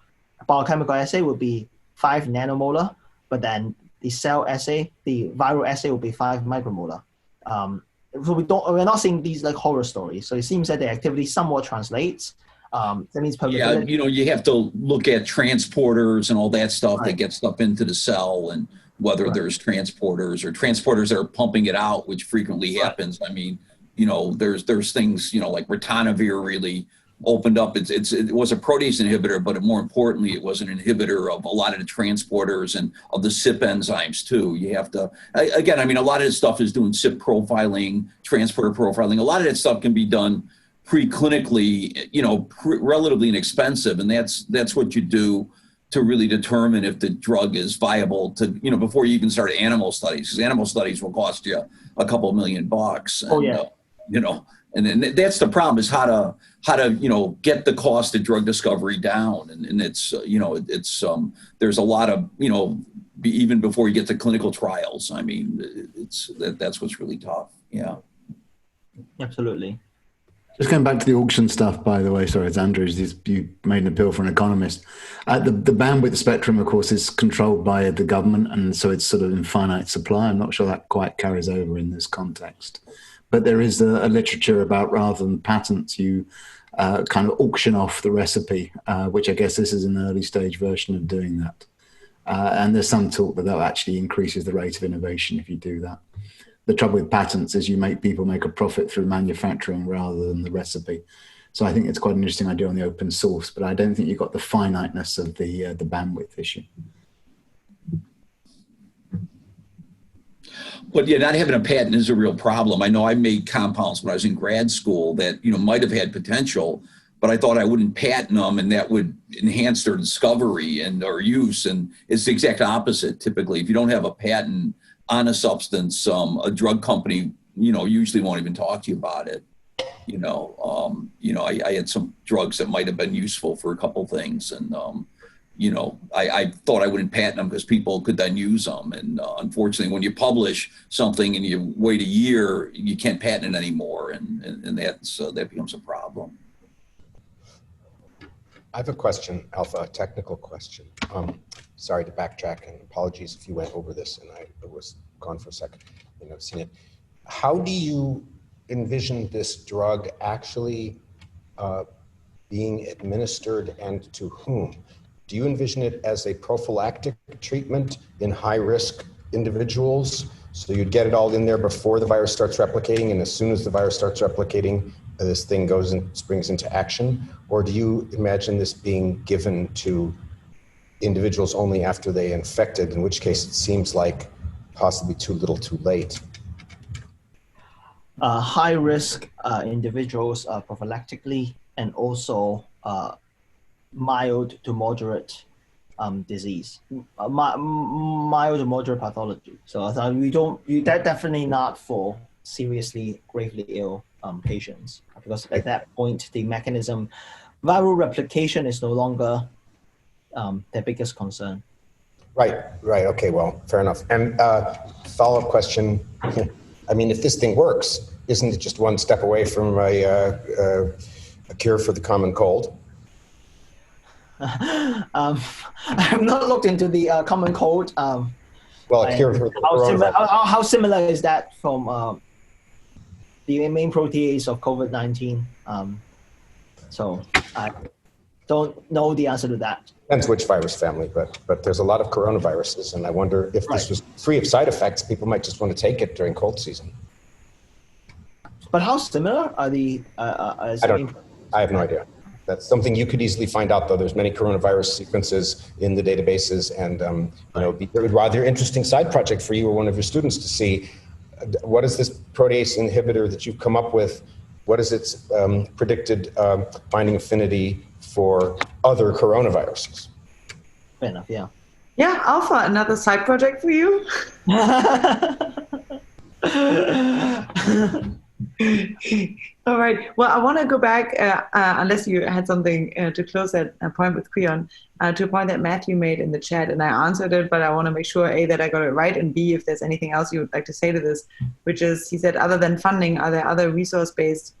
biochemical assay would be 5 nanomolar, but then the cell assay, the viral assay will be 5 micromolar. So we're not seeing these like horror stories. So it seems that the activity somewhat translates. That means permeability. Yeah, you have to look at transporters and all that stuff that gets stuff into the cell, and whether there's transporters that are pumping it out, which frequently happens. I mean, there's things, like ritonavir really opened up. It was a protease inhibitor, but more importantly, it was an inhibitor of a lot of the transporters and of the CYP enzymes too. You have to, again, I mean, a lot of this stuff is doing CYP profiling, transporter profiling. A lot of that stuff can be done preclinically, relatively inexpensive. And that's what you do to really determine if the drug is viable to, before you even start animal studies, because animal studies will cost you a couple $1 million. And, and then that's the problem, is how to get the cost of drug discovery down. And it's, there's a lot of, even before you get to clinical trials. I mean, that's what's really tough. Yeah. Absolutely. Just going back to the auction stuff, by the way, sorry, it's Andrews, you made an appeal for an economist. The bandwidth spectrum, of course, is controlled by the government, and so it's sort of infinite supply. I'm not sure that quite carries over in this context. But there is a literature about, rather than patents, you kind of auction off the recipe, which I guess this is an early stage version of doing that. And there's some talk that actually increases the rate of innovation if you do that. The trouble with patents is you make people make a profit through manufacturing rather than the recipe. So I think it's quite an interesting idea on the open source, but I don't think you've got the finiteness of the bandwidth issue. But yeah, not having a patent is a real problem. I know I made compounds when I was in grad school that, might have had potential, but I thought I wouldn't patent them and that would enhance their discovery and or use. And it's the exact opposite. Typically, if you don't have a patent on a substance, a drug company, usually won't even talk to you about it. I had some drugs that might have been useful for a couple things, and I thought I wouldn't patent them because people could then use them. And unfortunately, when you publish something and you wait a year, you can't patent it anymore, and that becomes a problem. I have a question, Alpha, a technical question. Sorry to backtrack, and apologies if you went over this and I was gone for a second. I've seen it. How do you envision this drug actually being administered, and to whom? Do you envision it as a prophylactic treatment in high-risk individuals? So you'd get it all in there before the virus starts replicating, and as soon as the virus starts replicating, this thing goes and springs into action? Or do you imagine this being given to individuals only after they infected, in which case it seems like possibly too little too late? High-risk individuals prophylactically, and also mild to moderate disease, mild to moderate pathology. So that's definitely not for seriously, gravely ill patients, because at that point, the mechanism, viral replication is no longer their biggest concern. Right. Okay, well, fair enough. And follow-up question, I mean, if this thing works, isn't it just one step away from a cure for the common cold? I have not looked into the common cold. Well, a cure for the how similar is that from the main protease of COVID-19? So I don't know the answer to that. Depends which virus family, but there's a lot of coronaviruses, and I wonder if this was free of side effects, people might just want to take it during cold season. But how similar are the? I have no idea. That's something you could easily find out, though. There's many coronavirus sequences in the databases, and it would be a rather interesting side project for you or one of your students to see what is this protease inhibitor that you've come up with. What is its predicted binding affinity for other coronaviruses? Fair enough. Yeah. Yeah, Alpha, another side project for you. All right. Well, I want to go back, unless you had something to close that point with Creon, to a point that Matthew made in the chat, and I answered it, but I want to make sure, A, that I got it right, and B, if there's anything else you would like to say to this, which is, he said, other than funding, are there other resource-based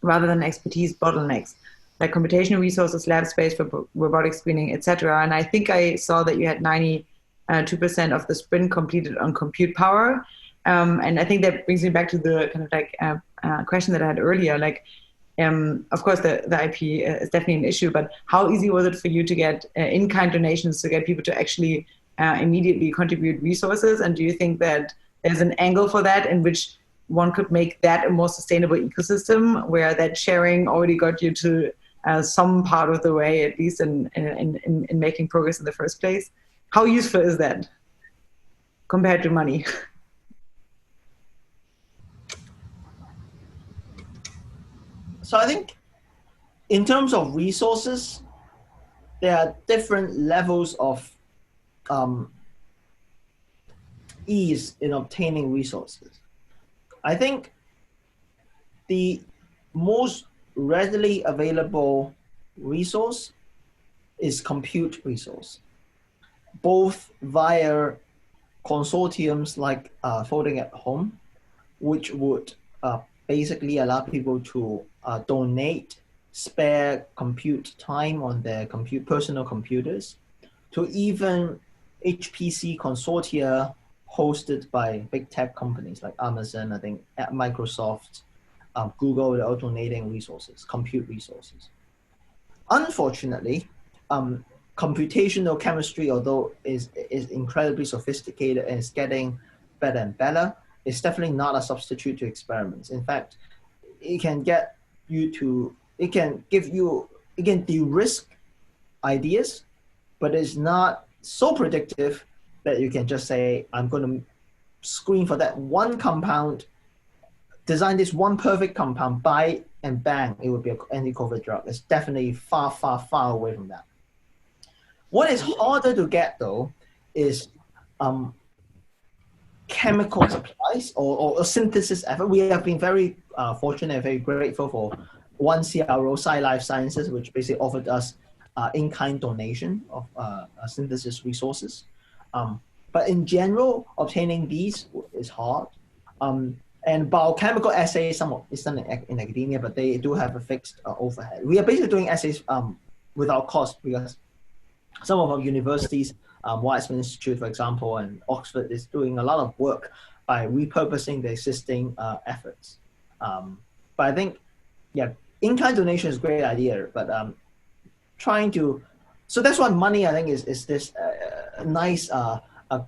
rather than expertise bottlenecks, like computational resources, lab space for robotic screening, etc.? And I think I saw that you had 92% of the sprint completed on compute power. And I think that brings me back to the kind of like question that I had earlier. Like, of course, the IP is definitely an issue, but how easy was it for you to get in-kind donations, to get people to actually immediately contribute resources? And do you think that there's an angle for that in which one could make that a more sustainable ecosystem, where that sharing already got you to some part of the way, at least in making progress in the first place? How useful is that compared to money? So I think in terms of resources, there are different levels of ease in obtaining resources. I think the most readily available resource is compute resource, both via consortiums like Folding at Home, which would basically allow people to donate spare compute time on their personal computers, to even HPC consortia hosted by big tech companies like Amazon, I think Microsoft, Google. They're all donating resources, compute resources. Unfortunately, computational chemistry, although is incredibly sophisticated and is getting better and better, is definitely not a substitute to experiments. In fact, it can get you to, it can de-risk ideas, but it's not so predictive that you can just say, I'm going to screen for that one compound, design this one perfect compound, buy and bang, it would be an anti-COVID drug. It's definitely far, far, far away from that. What is harder to get, though, is chemical supplies or synthesis effort. We have been very fortunate and very grateful for one CRO, Sci Life Sciences, which basically offered us in-kind donation of synthesis resources. But in general, obtaining these is hard. And biochemical assays, some is done in academia, but they do have a fixed overhead. We are basically doing assays without cost, because some of our universities, Weizmann Institute, for example, and Oxford, is doing a lot of work by repurposing the existing efforts. But I think, yeah, in-kind donation is a great idea, but trying to, so that's why money, I think, is this nice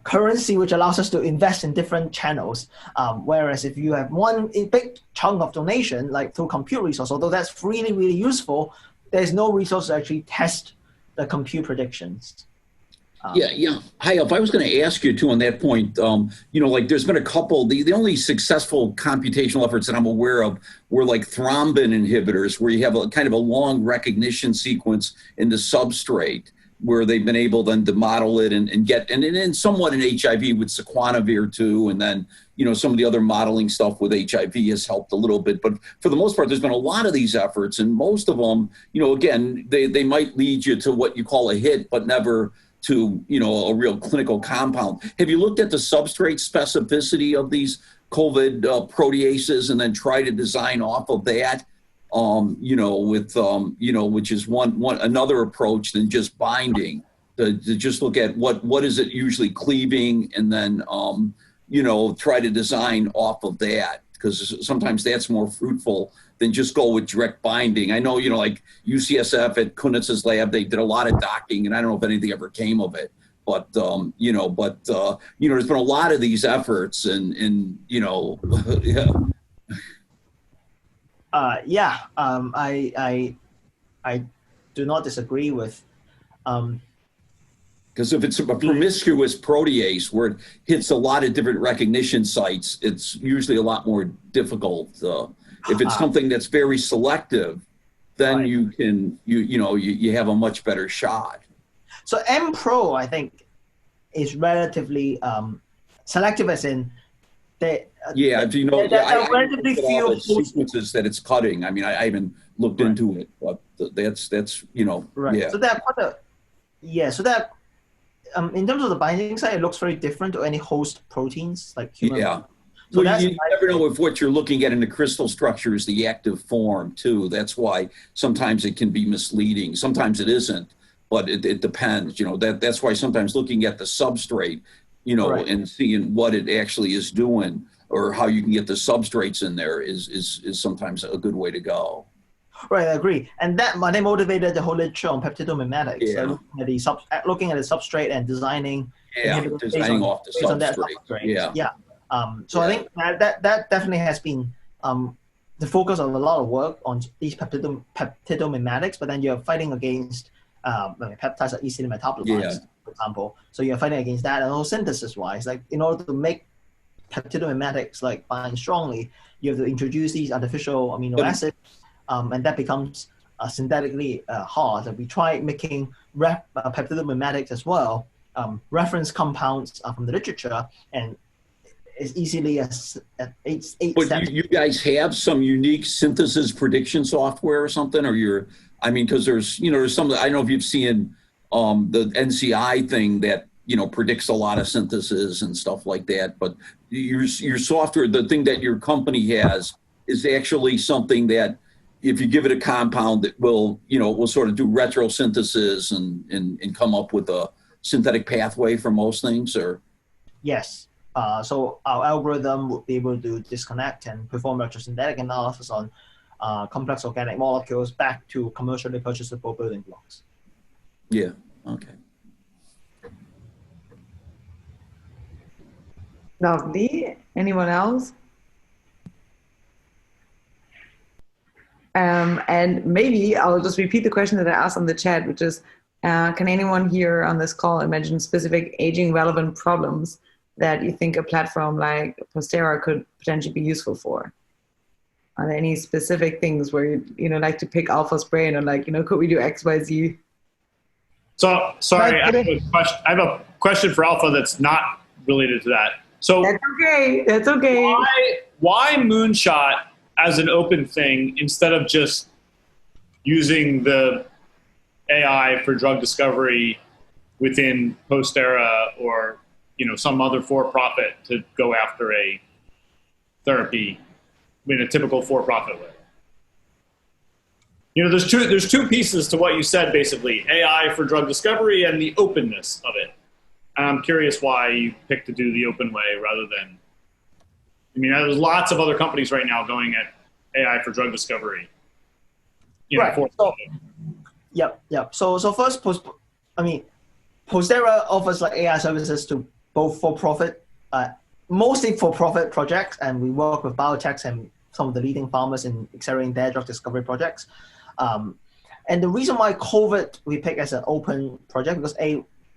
currency which allows us to invest in different channels. Whereas if you have one big chunk of donation, like through compute resource, although that's really, really useful, there's no resource to actually test the compute predictions. Yeah. Hi, if I was going to ask you too on that point, like there's been a couple, the only successful computational efforts that I'm aware of were like thrombin inhibitors, where you have a kind of a long recognition sequence in the substrate, where they've been able then to model it and get, and somewhat in HIV with sequanavir too. And then, some of the other modeling stuff with HIV has helped a little bit. But for the most part, there's been a lot of these efforts, and most of them, again, they might lead you to what you call a hit, but never to, a real clinical compound. Have you looked at the substrate specificity of these COVID proteases and then try to design off of that? Which is one another approach than just binding, to just look at what is it usually cleaving, and then try to design off of that, because sometimes that's more fruitful than just go with direct binding. I know, like UCSF at Kunitz's lab, they did a lot of docking, and I don't know if anything ever came of it. But there's been a lot of these efforts, and yeah. I do not disagree with. Because if it's a promiscuous protease where it hits a lot of different recognition sites, it's usually a lot more difficult. If it's something that's very selective, then right, you can you have a much better shot. So MPro, I think, is relatively selective, as in they. Yeah, I relatively few sequences that it's cutting. I mean, I haven't looked into it, but that's right. Yeah. So that so that in terms of the binding site, it looks very different to any host proteins like human. Yeah. So well, you never know if what you're looking at in the crystal structure is the active form too. That's why sometimes it can be misleading. Sometimes it isn't, but it depends. That's why sometimes looking at the substrate Right. And seeing what it actually is doing or how you can get the substrates in there is sometimes a good way to go. Right, I agree. And that motivated the whole literature on peptidomimetics. Yeah. Looking at the substrate and designing. Designing off the substrate. Yeah. So I think that definitely has been the focus of a lot of work on these peptidomimetics, but then you're fighting against peptides are easily metabolized, for example. So you're fighting against that, and also synthesis-wise, like in order to make peptidomimetics like bind strongly, you have to introduce these artificial amino acids, and that becomes synthetically hard. And we tried making peptidomimetics as well, reference compounds from the literature, and as easily as 8 but steps. You guys have some unique synthesis prediction software or something, or because there's some, I don't know if you've seen the NCI thing that predicts a lot of synthesis and stuff like that, but your software, the thing that your company has, is actually something that if you give it a compound that will sort of do retrosynthesis and come up with a synthetic pathway for most things, or? Yes. So our algorithm would be able to disconnect and perform retrosynthetic analysis on complex organic molecules back to commercially purchasable building blocks. Yeah. Okay. Lovely. Anyone else? And maybe I'll just repeat the question that I asked on the chat, which is, can anyone here on this call imagine specific aging relevant problems that you think a platform like Postera could potentially be useful for? Are there any specific things where you like to pick Alpha's brain and could we do X, Y, Z? So sorry, I have a question for Alpha that's not related to that. So that's okay. Why Moonshot as an open thing instead of just using the AI for drug discovery within Postera or some other for-profit to go after a therapy in a typical for-profit way? There's two pieces to what you said, basically. AI for drug discovery and the openness of it. And I'm curious why you picked to do the open way rather than... there's lots of other companies right now going at AI for drug discovery. Right. Yep. So first, Postera offers AI services to both for-profit, mostly for-profit projects, and we work with biotechs and some of the leading pharmas in accelerating their drug discovery projects. And the reason why COVID we pick as an open project, because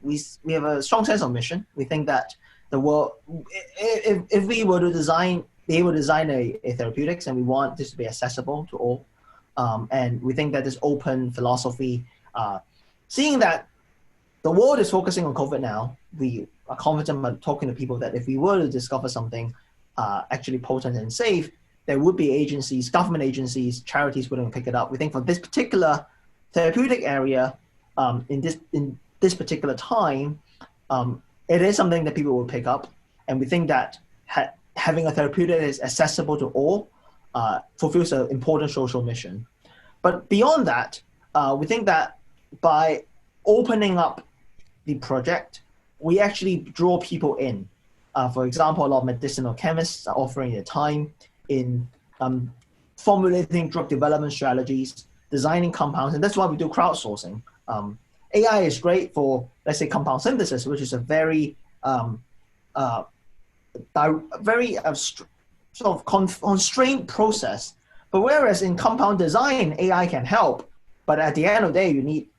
we have a strong sense of mission. We think that the world, if we were to be able to design a therapeutics, and we want this to be accessible to all, and we think that this open philosophy, seeing that the world is focusing on COVID now, we are confident about talking to people that if we were to discover something actually potent and safe, there would be agencies, government agencies, charities willing to pick it up. We think for this particular therapeutic area, in this particular time, it is something that people will pick up. And we think that having a therapeutic that is accessible to all fulfills an important social mission. But beyond that, we think that by opening up the project, we actually draw people in. For example, a lot of medicinal chemists are offering their time in formulating drug development strategies, designing compounds, and that's why we do crowdsourcing. AI is great for, let's say, compound synthesis, which is a very sort of constrained process. But whereas in compound design, AI can help, but at the end of the day, you need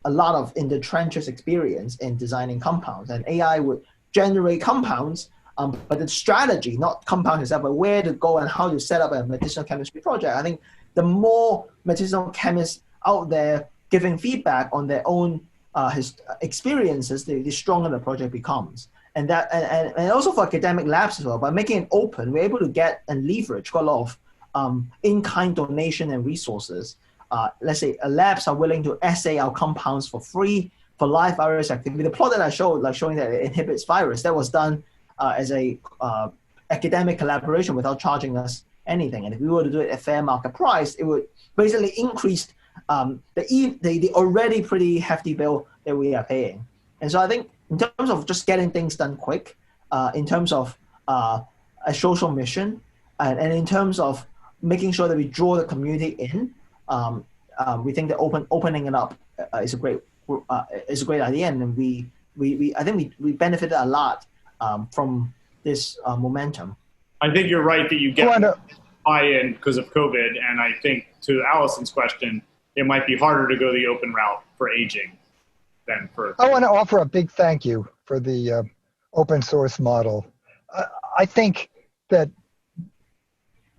a lot of in the trenches experience in designing compounds, and AI would generate compounds, but the strategy, not compound itself, but where to go and how to set up a medicinal chemistry project. I think the more medicinal chemists out there giving feedback on their own experiences, the stronger the project becomes. And that, and also for academic labs as well, by making it open, we're able to get and leverage quite a lot of in-kind donation and resources. Let's say labs are willing to assay our compounds for free for live virus activity. The plot that I showed, like showing that it inhibits virus, that was done as a academic collaboration without charging us anything. And if we were to do it at fair market price, it would basically increase the already pretty hefty bill that we are paying. And so I think in terms of just getting things done quick, in terms of a social mission, and in terms of making sure that we draw the community in. We think that opening it up is a great idea, and I think we benefited a lot from this momentum. I think you're right that you get buy-in because of COVID, and I think to Allison's question, it might be harder to go the open route for aging than for. I want to offer a big thank you for the open source model. I think that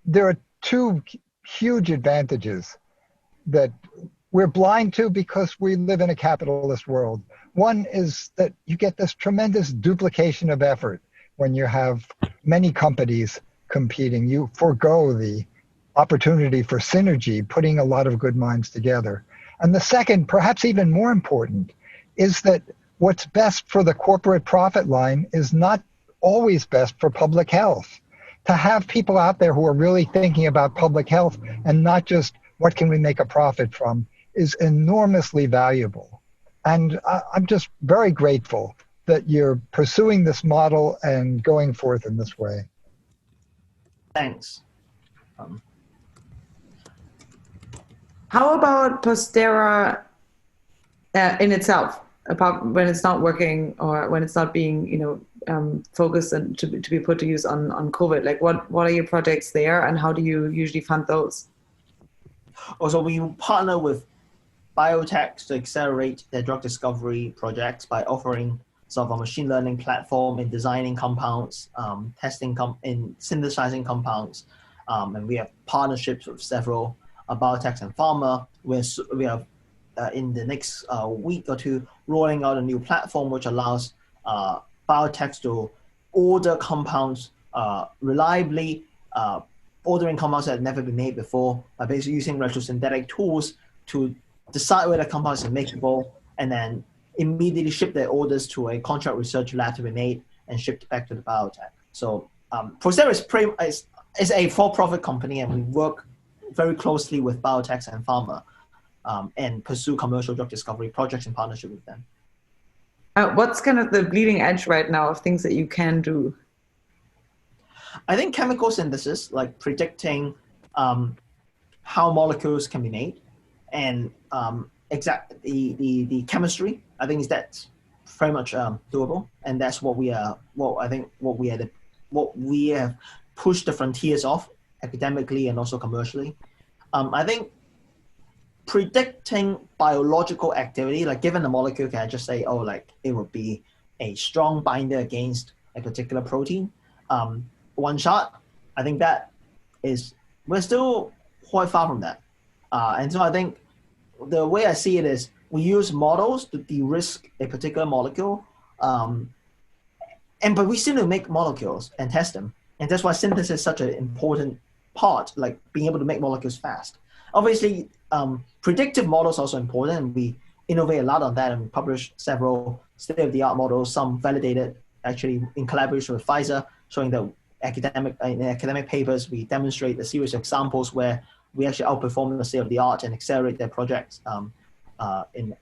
there are two huge advantages that we're blind to because we live in a capitalist world. One is that you get this tremendous duplication of effort when you have many companies competing. You forego the opportunity for synergy, putting a lot of good minds together. And the second, perhaps even more important, is that what's best for the corporate profit line is not always best for public health. To have people out there who are really thinking about public health and not just what can we make a profit from is enormously valuable. And I'm just very grateful that you're pursuing this model and going forth in this way. Thanks. How about Postera in itself, apart when it's not working or when it's not being, focused and to be put to use on COVID? Like, what are your projects there, and how do you usually fund those? Also, we partner with biotechs to accelerate their drug discovery projects by offering sort of a machine learning platform in designing compounds, in synthesizing compounds, and we have partnerships with several biotechs and pharma. We are in the next week or two rolling out a new platform which allows biotechs to order compounds reliably, ordering compounds that have never been made before by basically using retrosynthetic tools to decide whether compounds are makeable, and then immediately ship their orders to a contract research lab to be made and shipped back to the biotech. So Postera is a for-profit company, and we work very closely with biotechs and pharma and pursue commercial drug discovery projects in partnership with them. What's kind of the bleeding edge right now of things that you can do? I think chemical synthesis, like predicting how molecules can be made, and the chemistry, I think that's very much doable, and that's what we have pushed the frontiers of academically and also commercially. I think predicting biological activity, like given the molecule, can I just say, it would be a strong binder against a particular protein, one shot. I think we're still quite far from that. And so I think the way I see it is we use models to de-risk a particular molecule, but we still need to make molecules and test them. And that's why synthesis is such an important part, like being able to make molecules fast. Obviously, predictive models are also important, and we innovate a lot on that, and we publish several state-of-the-art models, some validated actually in collaboration with Pfizer, showing that in academic papers, we demonstrate a series of examples where we actually outperform the state-of-the-art and accelerate their projects in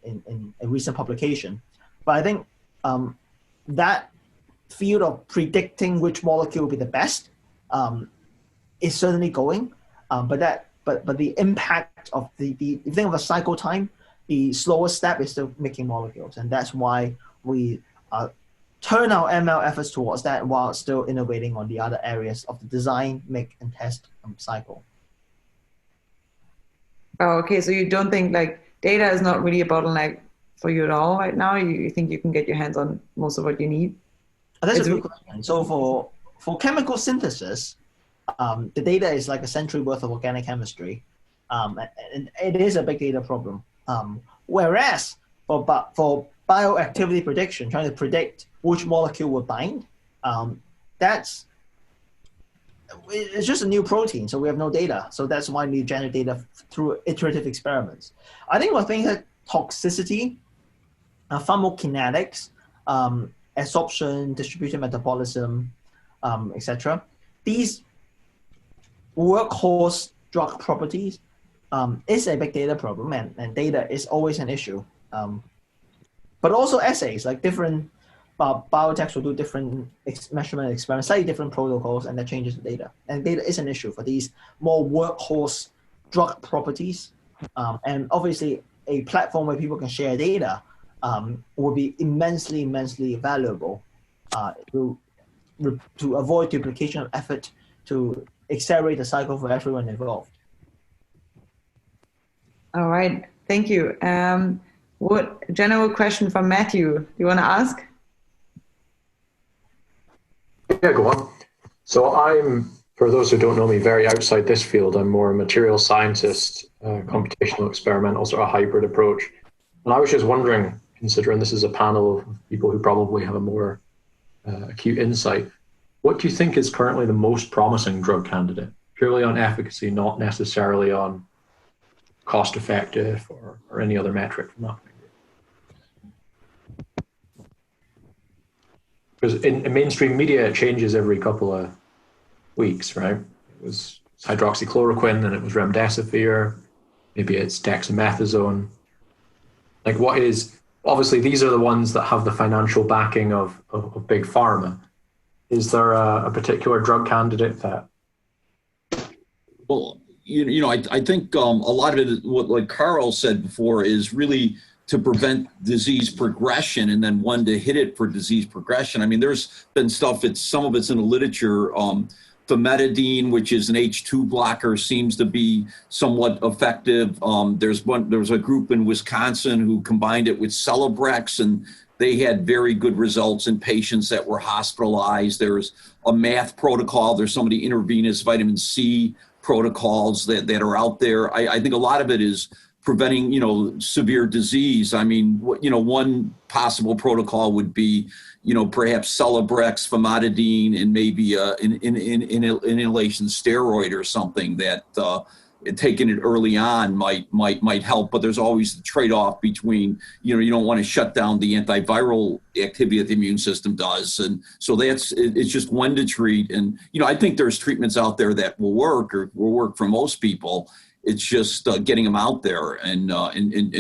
a recent publication. But I think that field of predicting which molecule will be the best is certainly going, but the impact of the if you think of a cycle time, the slowest step is still making molecules, and that's why we turn our ML efforts towards that while still innovating on the other areas of the design, make, and test cycle. Oh, okay. So you don't think data is not really a bottleneck for you at all right now? You think you can get your hands on most of what you need? That's a good question. So for chemical synthesis, the data is like a century worth of organic chemistry, and it is a big data problem. Whereas for bioactivity prediction, trying to predict which molecule will bind, it's just a new protein, so we have no data. So that's why we generate data through iterative experiments. I think with things like toxicity, pharmacokinetics, absorption, distributed metabolism, etc. These workhorse drug properties is a big data problem, and data is always an issue. But also assays, like different biotechs will do different measurement experiments, slightly different protocols, and that changes the data. And data is an issue for these more workhorse drug properties. And obviously, a platform where people can share data will be immensely valuable to avoid duplication of effort, to accelerate the cycle for everyone involved. All right, thank you. What general question from Matthew? You want to ask? Yeah, go on. So I'm, for those who don't know me, very outside this field. I'm more a material scientist, computational experimental sort of hybrid approach. And I was just wondering, considering this is a panel of people who probably have a more acute insight, what do you think is currently the most promising drug candidate? Purely on efficacy, not necessarily on cost effective or any other metric from that point of view. Because in mainstream media, it changes every couple of weeks, right? It was hydroxychloroquine, then it was remdesivir, maybe it's dexamethasone. Like, what is, obviously these are the ones that have the financial backing of big pharma. Is there a particular drug candidate that? Well, I think a lot of it, what like Carl said before, is really to prevent disease progression and then one to hit it for disease progression. I mean, there's been stuff, some of it's in the literature. Famotidine, which is an H2 blocker, seems to be somewhat effective. There's a group in Wisconsin who combined it with Celebrex, and they had very good results in patients that were hospitalized. There's a math protocol. There's some of the intravenous vitamin C protocols that are out there. I think a lot of it is preventing, severe disease. I mean, one possible protocol would be, perhaps Celebrex, famotidine, and maybe an inhalation steroid or something that taking it early on might help. But there's always the trade-off between, you don't want to shut down the antiviral activity that the immune system does. And so it's just when to treat. And, I think there's treatments out there that will work or will work for most people. It's just getting them out there and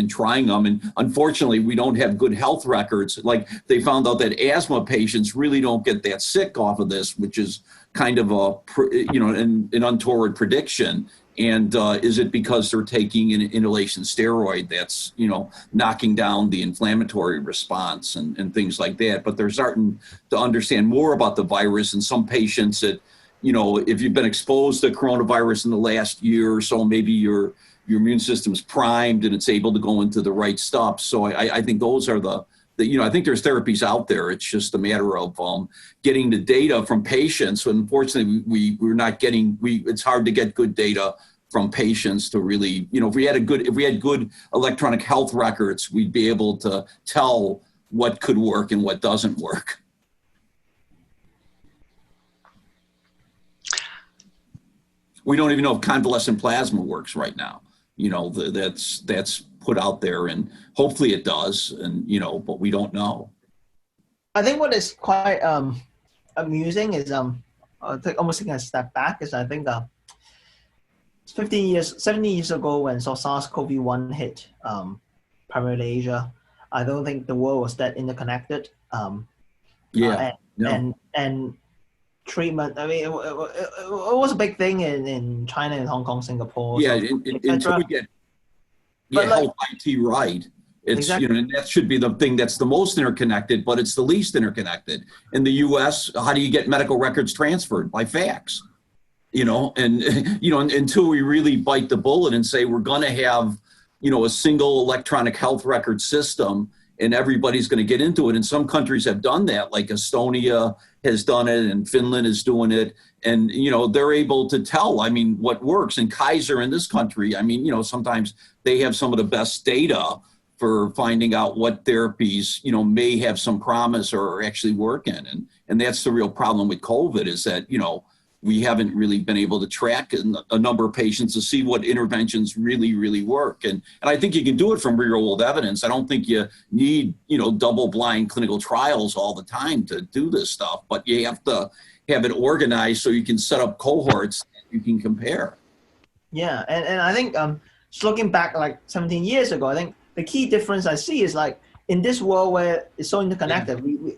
trying them. And unfortunately, we don't have good health records. Like, they found out that asthma patients really don't get that sick off of this, which is kind of an untoward prediction. And is it because they're taking an inhalation steroid that's, knocking down the inflammatory response and things like that? But they're starting to understand more about the virus, and some patients that, if you've been exposed to coronavirus in the last year or so, maybe your immune system's primed and it's able to go into the right stuff. So I think those are I think there's therapies out there. It's just a matter of getting the data from patients. Unfortunately, we're not getting, it's hard to get good data from patients to really, if we had good electronic health records, we'd be able to tell what could work and what doesn't work. We don't even know if convalescent plasma works right now. That's put out there, and hopefully it does. And but we don't know. I think what is quite amusing is almost taking a step back is I think 17 years ago when SARS-CoV-1 hit primarily Asia, I don't think the world was that interconnected. And treatment. I mean, it was a big thing in China and Hong Kong, Singapore. Yeah, until we get health IT right. It's exactly. And that should be the thing that's the most interconnected, but it's the least interconnected. In the U.S., how do you get medical records transferred? By fax. And until we really bite the bullet and say we're going to have a single electronic health record system, and everybody's going to get into it. And some countries have done that, like Estonia has done it, and Finland is doing it. And, they're able to tell, what works. And Kaiser in this country, sometimes they have some of the best data for finding out what therapies, may have some promise or are actually working. And that's the real problem with COVID is that, we haven't really been able to track a number of patients to see what interventions really, really work. And I think you can do it from real world evidence. I don't think you need, double blind clinical trials all the time to do this stuff, but you have to have it organized so you can set up cohorts that you can compare. Yeah. And I think just looking back like 17 years ago, I think the key difference I see is like in this world where it's so interconnected,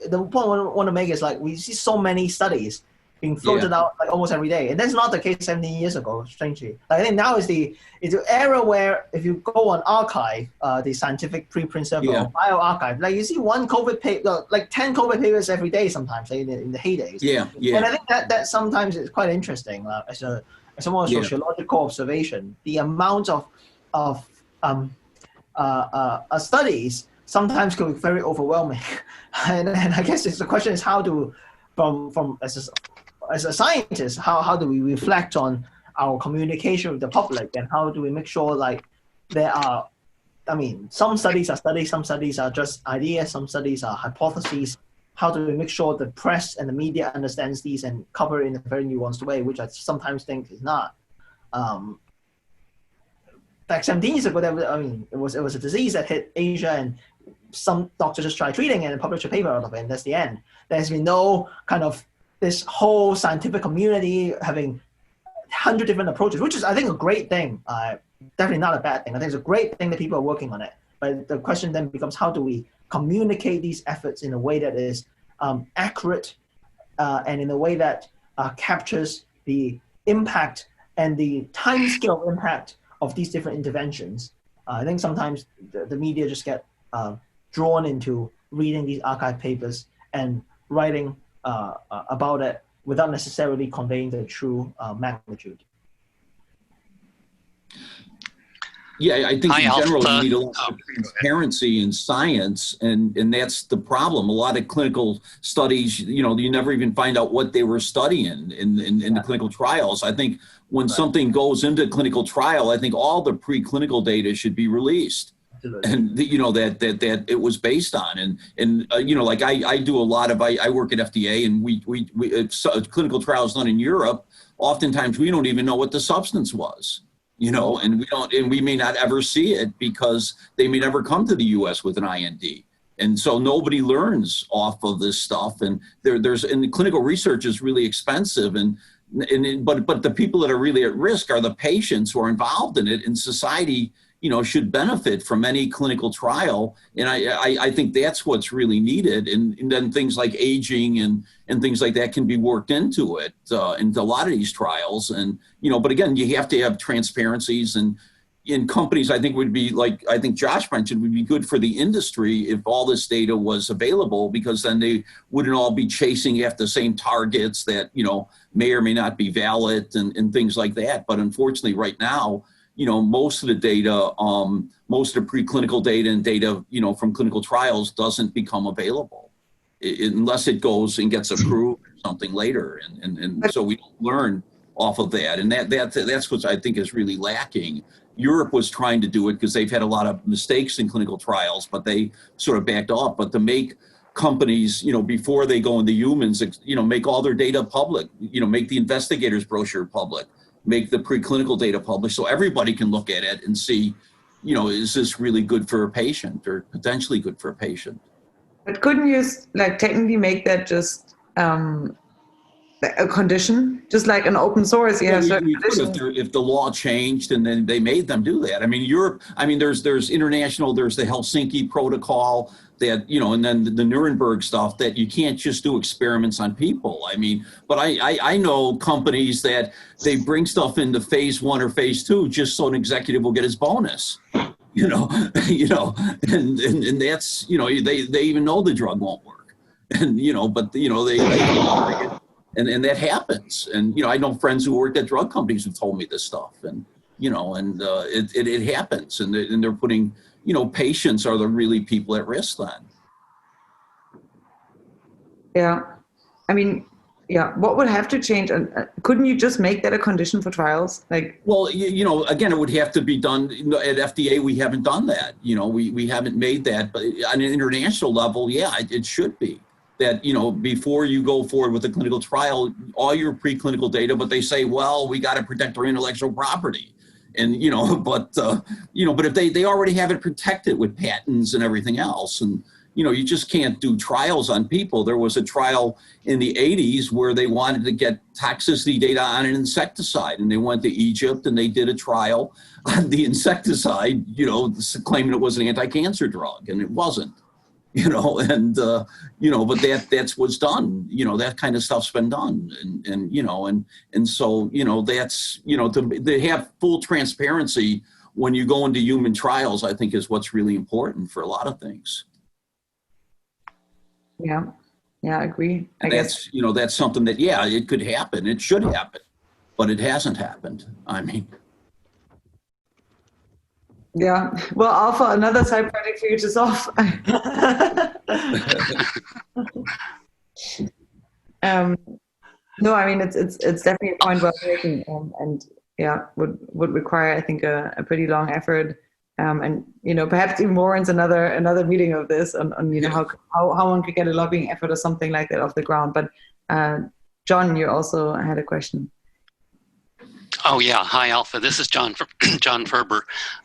the point I want to make is like we see so many studies being floated out like almost every day, and that's not the case 17 years ago. Strangely, I think now is the era where if you go on archive, the scientific preprint server or bioarchive, like you see one COVID paper, like 10 COVID papers every day sometimes, like in the heydays. And I think that sometimes is quite interesting as a more sociological observation. The amount of studies sometimes can be very overwhelming, and I guess the question is how do, as a scientist, how do we reflect on our communication with the public, and how do we make sure like there are, I mean, some studies are studies, some studies are just ideas, some studies are hypotheses. How do we make sure the press and the media understands these and cover it in a very nuanced way, which I sometimes think is not. Back 17 years ago, it was a disease that hit Asia, and some doctors just tried treating it and published a paper out of it, and that's the end. There's been no kind of this whole scientific community having 100 different approaches, which is, I think, a great thing. Definitely not a bad thing. I think it's a great thing that people are working on it. But the question then becomes, how do we communicate these efforts in a way that is accurate and in a way that captures the impact and the timescale impact of these different interventions? I think sometimes the media just get drawn into reading these archive papers and writing about it without necessarily conveying the true magnitude. Yeah, I think in general you need a lot of transparency in science, and that's the problem. A lot of clinical studies, you never even find out what they were studying in the clinical trials. I think when something goes into clinical trial, I think all the preclinical data should be released. And that it was based on, and like I do a lot of, I work at FDA, and we clinical trials done in Europe. Oftentimes we don't even know what the substance was, and we may not ever see it because they may never come to the U.S. with an IND, and so nobody learns off of this stuff. And and clinical research is really expensive, but the people that are really at risk are the patients who are involved in it, and society should benefit from any clinical trial. And I think that's what's really needed. And then things like aging and things like that can be worked into it, into a lot of these trials. And, but again, you have to have transparencies, and in companies, I think would be like, I think Josh mentioned, would be good for the industry if all this data was available, because then they wouldn't all be chasing after the same targets that, may or may not be valid and things like that. But unfortunately right now, most of the data, most of the preclinical data and data, from clinical trials doesn't become available unless it goes and gets approved or something later. And so we don't learn off of that. And that's what I think is really lacking. Europe was trying to do it because they've had a lot of mistakes in clinical trials, but they sort of backed off. But to make companies, before they go into humans, make all their data public, make the investigators brochure public, make the preclinical data public so everybody can look at it and see, is this really good for a patient or potentially good for a patient? But couldn't you technically make that just a condition, just like an open source? We could if the law changed and then they made them do that. I mean, Europe, there's international, there's the Helsinki Protocol that, and then the Nuremberg stuff that you can't just do experiments on people. But I know companies that they bring stuff into phase 1 or phase 2 just so an executive will get his bonus. And that's, they even know the drug won't work. And, but, they and that happens. And, I know friends who worked at drug companies who told me this stuff, and, it happens, and they're putting, patients are the really people at risk then. Yeah. What would have to change? Couldn't you just make that a condition for trials? Well, again, it would have to be done at FDA. We haven't done that. We haven't made that, but on an international level, it should be that, before you go forward with a clinical trial, all your preclinical data, but they say, well, we got to protect our intellectual property. And, but if they already have it protected with patents and everything else, and, you just can't do trials on people. There was a trial in the 80s where they wanted to get toxicity data on an insecticide, and they went to Egypt and they did a trial on the insecticide, claiming it was an anti-cancer drug, and it wasn't. but that's what's done. That kind of stuff's been done, and so that's to have full transparency when you go into human trials, I think is what's really important for a lot of things. Yeah, I agree. That's something that, it could happen. It should happen, but it hasn't happened. I mean. Yeah. Well, Alpha, another side project for you to solve. No, I mean it's definitely a point well taken, and would require, I think, a pretty long effort, and perhaps even warrants another meeting of this on how one could get a lobbying effort or something like that off the ground. But John, you also had a question. Oh yeah, hi Alpha. This is John Ferber.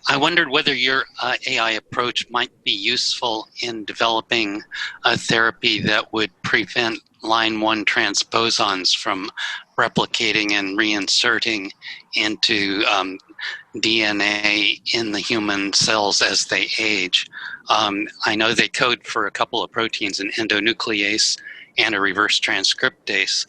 I wondered whether your AI approach might be useful in developing a therapy that would prevent line 1 transposons from replicating and reinserting into DNA in the human cells as they age. I know they code for a couple of proteins, an endonuclease and a reverse transcriptase.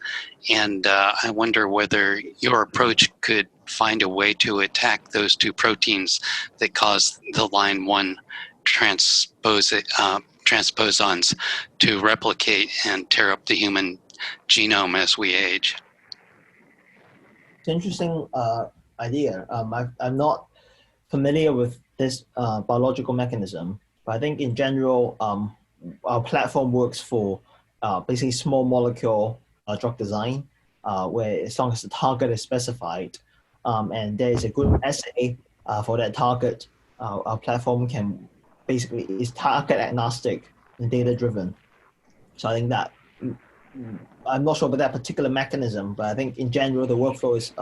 And I wonder whether your approach could find a way to attack those two proteins that cause the line 1 transposons to replicate and tear up the human genome as we age. It's an interesting idea. I'm not familiar with this biological mechanism, but I think in general, our platform works for basically small molecule drug design, where as long as the target is specified and there is a good assay for that target, our platform is target agnostic and data driven. So I think that, I'm not sure about that particular mechanism, but I think in general the workflow is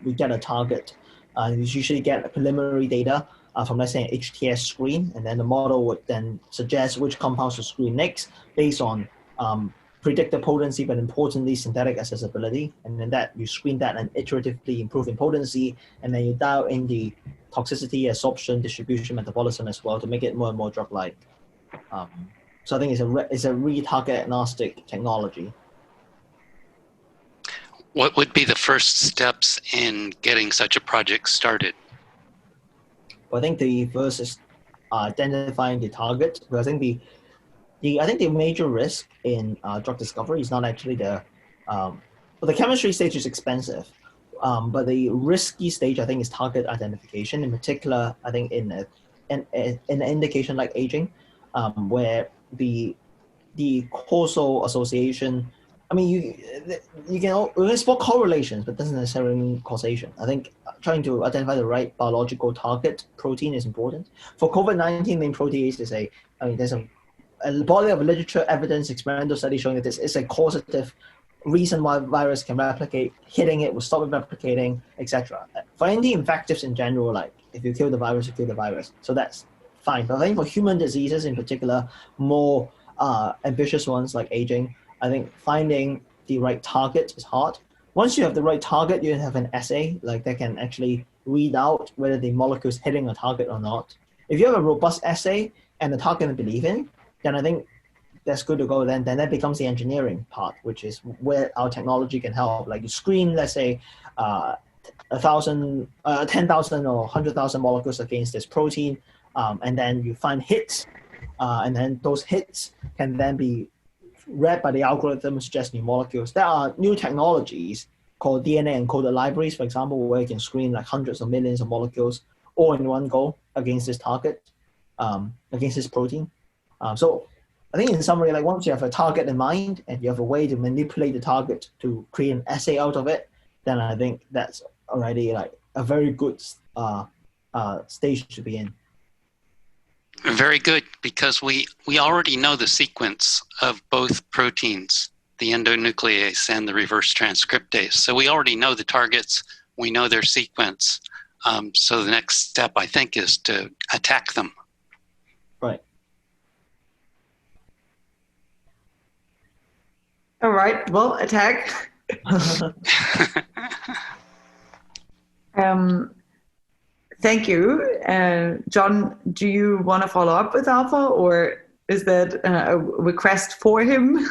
we get a target, we usually get preliminary data from, let's say, an HTS screen, and then the model would then suggest which compounds to screen next based on predicted potency, but importantly synthetic accessibility, and then that you screen that and iteratively improve in potency, and then you dial in the toxicity, absorption, distribution, metabolism as well to make it more and more drug-like. So I think it's a re-target agnostic technology. What would be the first steps in getting such a project started? Well, I think the first is identifying the target. Because I think the major risk in drug discovery is not actually the chemistry stage is expensive, but the risky stage I think is target identification. In particular, I think in an indication like aging, where the causal association. I mean, you can explore correlations, but doesn't necessarily mean causation. I think trying to identify the right biological target protein is important. For COVID-19, main protease is there's a body of literature, evidence, experimental studies showing that this is a causative reason why virus can replicate. Hitting it will stop it replicating, etc. For anti-infectives in general, like if you kill the virus, you kill the virus. So that's fine. But I think for human diseases in particular, more ambitious ones like aging, I think finding the right target is hard. Once you have the right target, you have an assay that can actually read out whether the molecule is hitting a target or not. If you have a robust assay and the target you believe in, then I think that's good to go. Then that becomes the engineering part, which is where our technology can help. Like you screen, let's say, 10,000 or 100,000 molecules against this protein, and then you find hits, and then those hits can then be read by the algorithm to suggest new molecules. There are new technologies called DNA encoded libraries, for example, where you can screen like hundreds of millions of molecules all in one go against this target, against this protein. So I think in summary, like once you have a target in mind and you have a way to manipulate the target to create an assay out of it, then I think that's already like a very good stage to be in. Very good, because we already know the sequence of both proteins, the endonuclease and the reverse transcriptase. So we already know the targets, we know their sequence. So the next step, I think, is to attack them. Right. All right, well, attack. Thank you. John, do you want to follow up with Alpha, or Is that a request for him?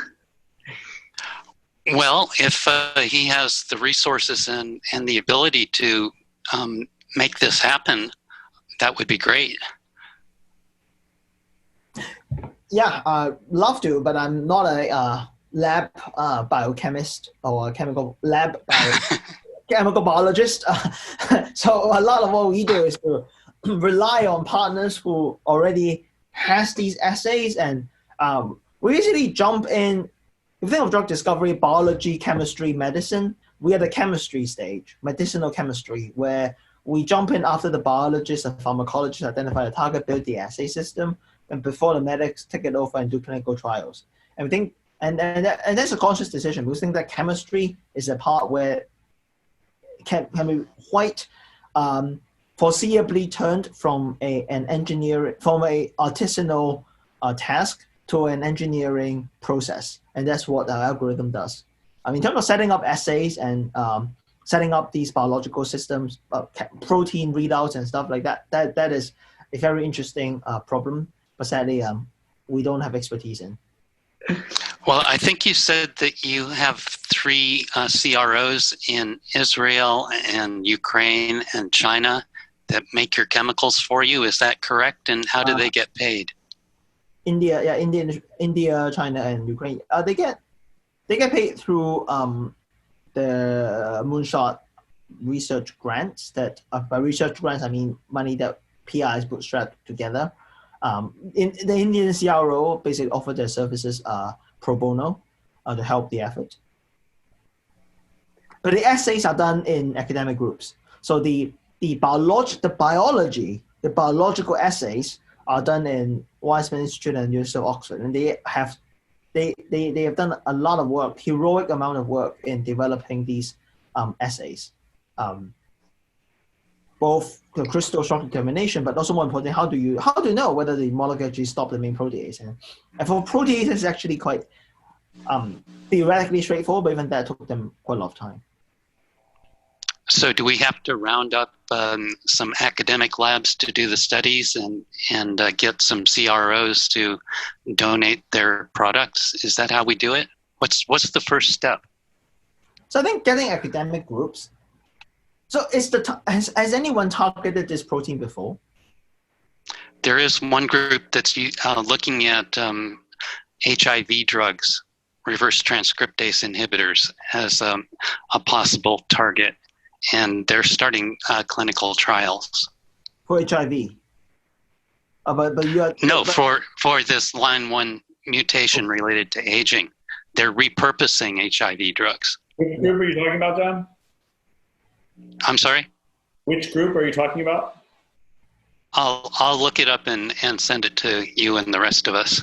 Well, if he has the resources and the ability to make this happen, that would be great. Yeah, love to, but I'm not a lab biochemist or a chemical biologist. So a lot of what we do is to rely on partners who already has these assays, and we usually jump in. If you think of drug discovery, biology, chemistry, medicine, we are the chemistry stage, medicinal chemistry, where we jump in after the biologists and pharmacologists identify the target, build the assay system, and before the medics take it over and do clinical trials. And we think, and that's a conscious decision. We think that chemistry is a part where can be quite foreseeably turned from an artisanal task to an engineering process, and that's what our algorithm does. I mean, in terms of setting up assays and setting up these biological systems, protein readouts and stuff like that, that is a very interesting problem, but sadly, we don't have expertise in. Well, I think you said that you have 3 CROs in Israel and Ukraine and China that make your chemicals for you. Is that correct? And how do they get paid? India, China, and Ukraine. They get paid through the Moonshot research grants. That by research grants, I mean money that PIs bootstrap together. In the Indian CRO basically offer their services pro bono to help the effort. But the assays are done in academic groups. So the biological assays are done in Weizmann Institute and University of Oxford, and they have done a lot of work, heroic amount of work in developing these assays, both the crystal structure determination, but also more importantly, how do you know whether the molecule actually stopped the main protease? And for protease, it's actually quite theoretically straightforward, but even that took them quite a lot of time. So do we have to round up some academic labs to do the studies and get some CROs to donate their products? Is that how we do it? What's the first step? So I think getting academic groups. So has anyone targeted this protein before? There is one group that's looking at HIV drugs, reverse transcriptase inhibitors, as a possible target. And they're starting clinical trials. For HIV? For this line 1 mutation related to aging. They're repurposing HIV drugs. Which group are you talking about, John? I'm sorry? Which group are you talking about? I'll look it up and send it to you and the rest of us.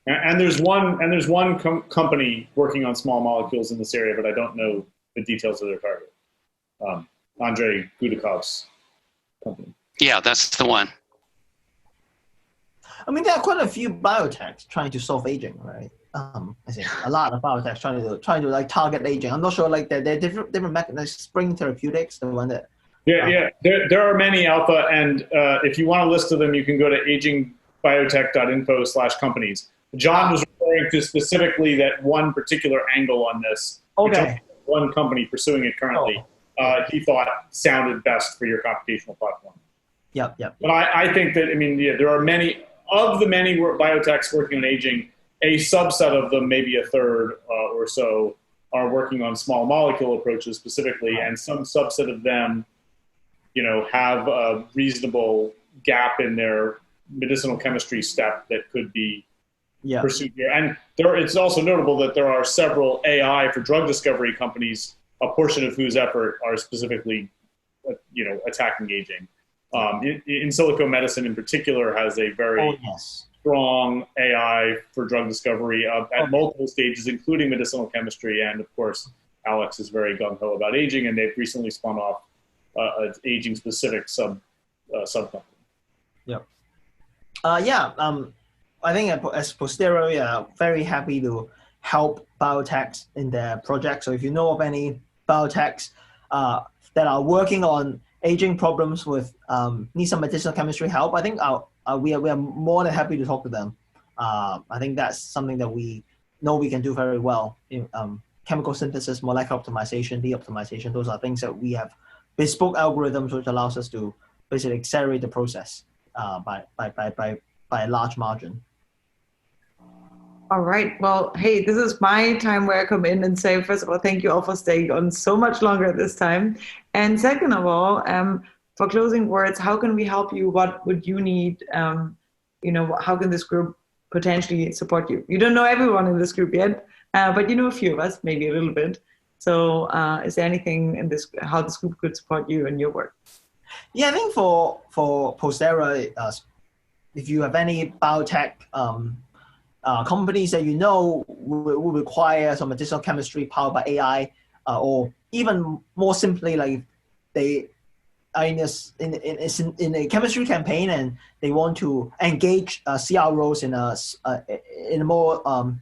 And there's one company working on small molecules in this area, but I don't know the details of their target. Andrei Gudakov's company. Yeah, that's the one. I mean, there are quite a few biotechs trying to solve aging, right? I think a lot of biotechs trying to like target aging. I'm not sure, like they're different mechanisms. Spring Therapeutics, the one that. Yeah. There are many alpha, and if you want a list of them, you can go to agingbiotech.info/companies. John was referring to specifically that one particular angle on this. Okay. One company pursuing it currently. He thought sounded best for your computational platform. Yep. But I think that, there are many biotechs working on aging. A subset of them, maybe a third or so, are working on small molecule approaches specifically, and some subset of them, have a reasonable gap in their medicinal chemistry step that could be pursued here. And it's also notable that there are several AI for drug discovery companies, a portion of whose effort are specifically, attacking aging. In silico medicine in particular has a very strong AI for drug discovery at multiple stages, including medicinal chemistry. And of course, Alex is very gung-ho about aging, and they've recently spun off an aging-specific sub-company. Yep. I think as Postera, we are very happy to help biotechs in their projects. So if you know of any biotechs that are working on aging problems with need some medicinal chemistry help, I think we are more than happy to talk to them. I think that's something that we know we can do very well. Chemical synthesis, molecular optimization, de-optimization, those are things that we have bespoke algorithms which allows us to basically accelerate the process by a large margin. All right. Well, hey, this is my time where I come in and say, first of all, thank you all for staying on so much longer this time. And second of all, for closing words, how can we help you? What would you need? How can this group potentially support you? You don't know everyone in this group yet, but you know a few of us, maybe a little bit. So is there anything in this, how this group could support you and your work? Yeah, I think for Postera, if you have any biotech companies that you know will require some medicinal chemistry powered by AI, or even more simply, like they are in a chemistry campaign and they want to engage CROs in a more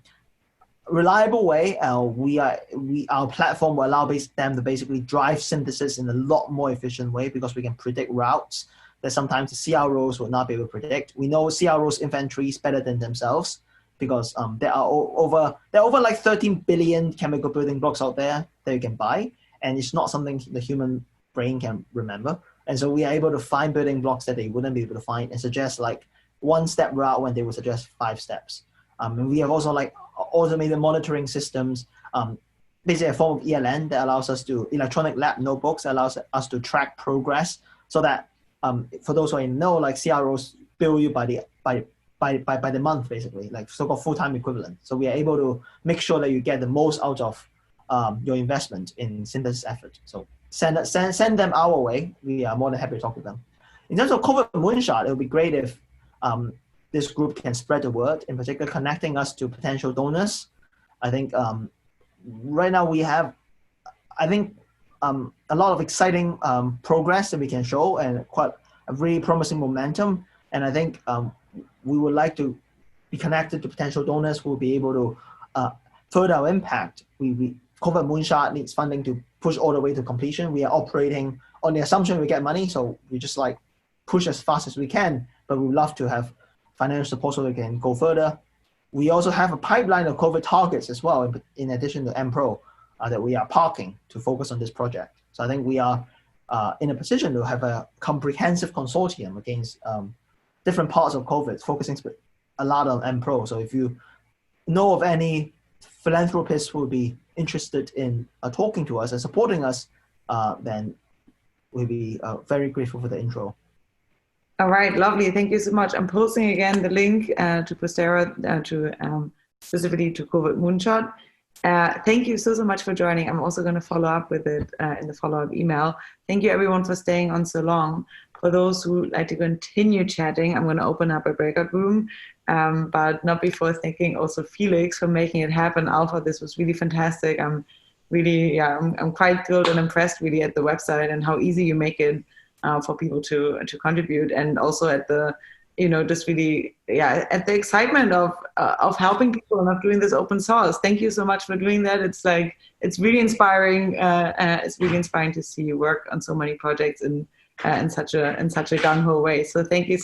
reliable way, our platform will allow them to basically drive synthesis in a lot more efficient way, because we can predict routes that sometimes the CROs will not be able to predict. We know CROs inventory is better than themselves, because there are over like 13 billion chemical building blocks out there that you can buy, and it's not something the human brain can remember. And so we are able to find building blocks that they wouldn't be able to find and suggest like one-step route when they would suggest 5 steps. And we have also like automated monitoring systems, basically a form of ELN that allows us to, electronic lab notebooks that allows us to track progress, so that for those who know, like CROs bill you by the month, basically, like so-called full-time equivalent. So we are able to make sure that you get the most out of your investment in synthesis effort. So send them our way. We are more than happy to talk with them. In terms of Covid Moonshot, it would be great if this group can spread the word, in particular connecting us to potential donors. I think right now we have, a lot of exciting progress that we can show, and quite a really promising momentum. And I think we would like to be connected to potential donors who will be able to further our impact. Covid Moonshot needs funding to push all the way to completion. We are operating on the assumption we get money, so we just like push as fast as we can, but we would love to have financial support so we can go further. We also have a pipeline of COVID targets as well, in addition to MPro, that we are parking to focus on this project. So I think we are in a position to have a comprehensive consortium against different parts of COVID, focusing a lot on MPro. So if you know of any philanthropists who would be interested in talking to us and supporting us, then we'll be very grateful for the intro. All right, lovely. Thank you so much. I'm posting again the link to Postera, specifically to Covid Moonshot. Thank you so much for joining. I'm also going to follow up with it in the follow-up email. Thank you everyone for staying on so long. For those who would like to continue chatting, I'm going to open up a breakout room, but not before thanking also Felix for making it happen. Alpha, this was really fantastic. I'm quite thrilled and impressed really at the website and how easy you make it for people to contribute, and also at the just really at the excitement of helping people and of doing this open source. Thank you so much for doing that. It's really inspiring. It's really inspiring to see you work on so many projects in such a gung-ho way. So thank you.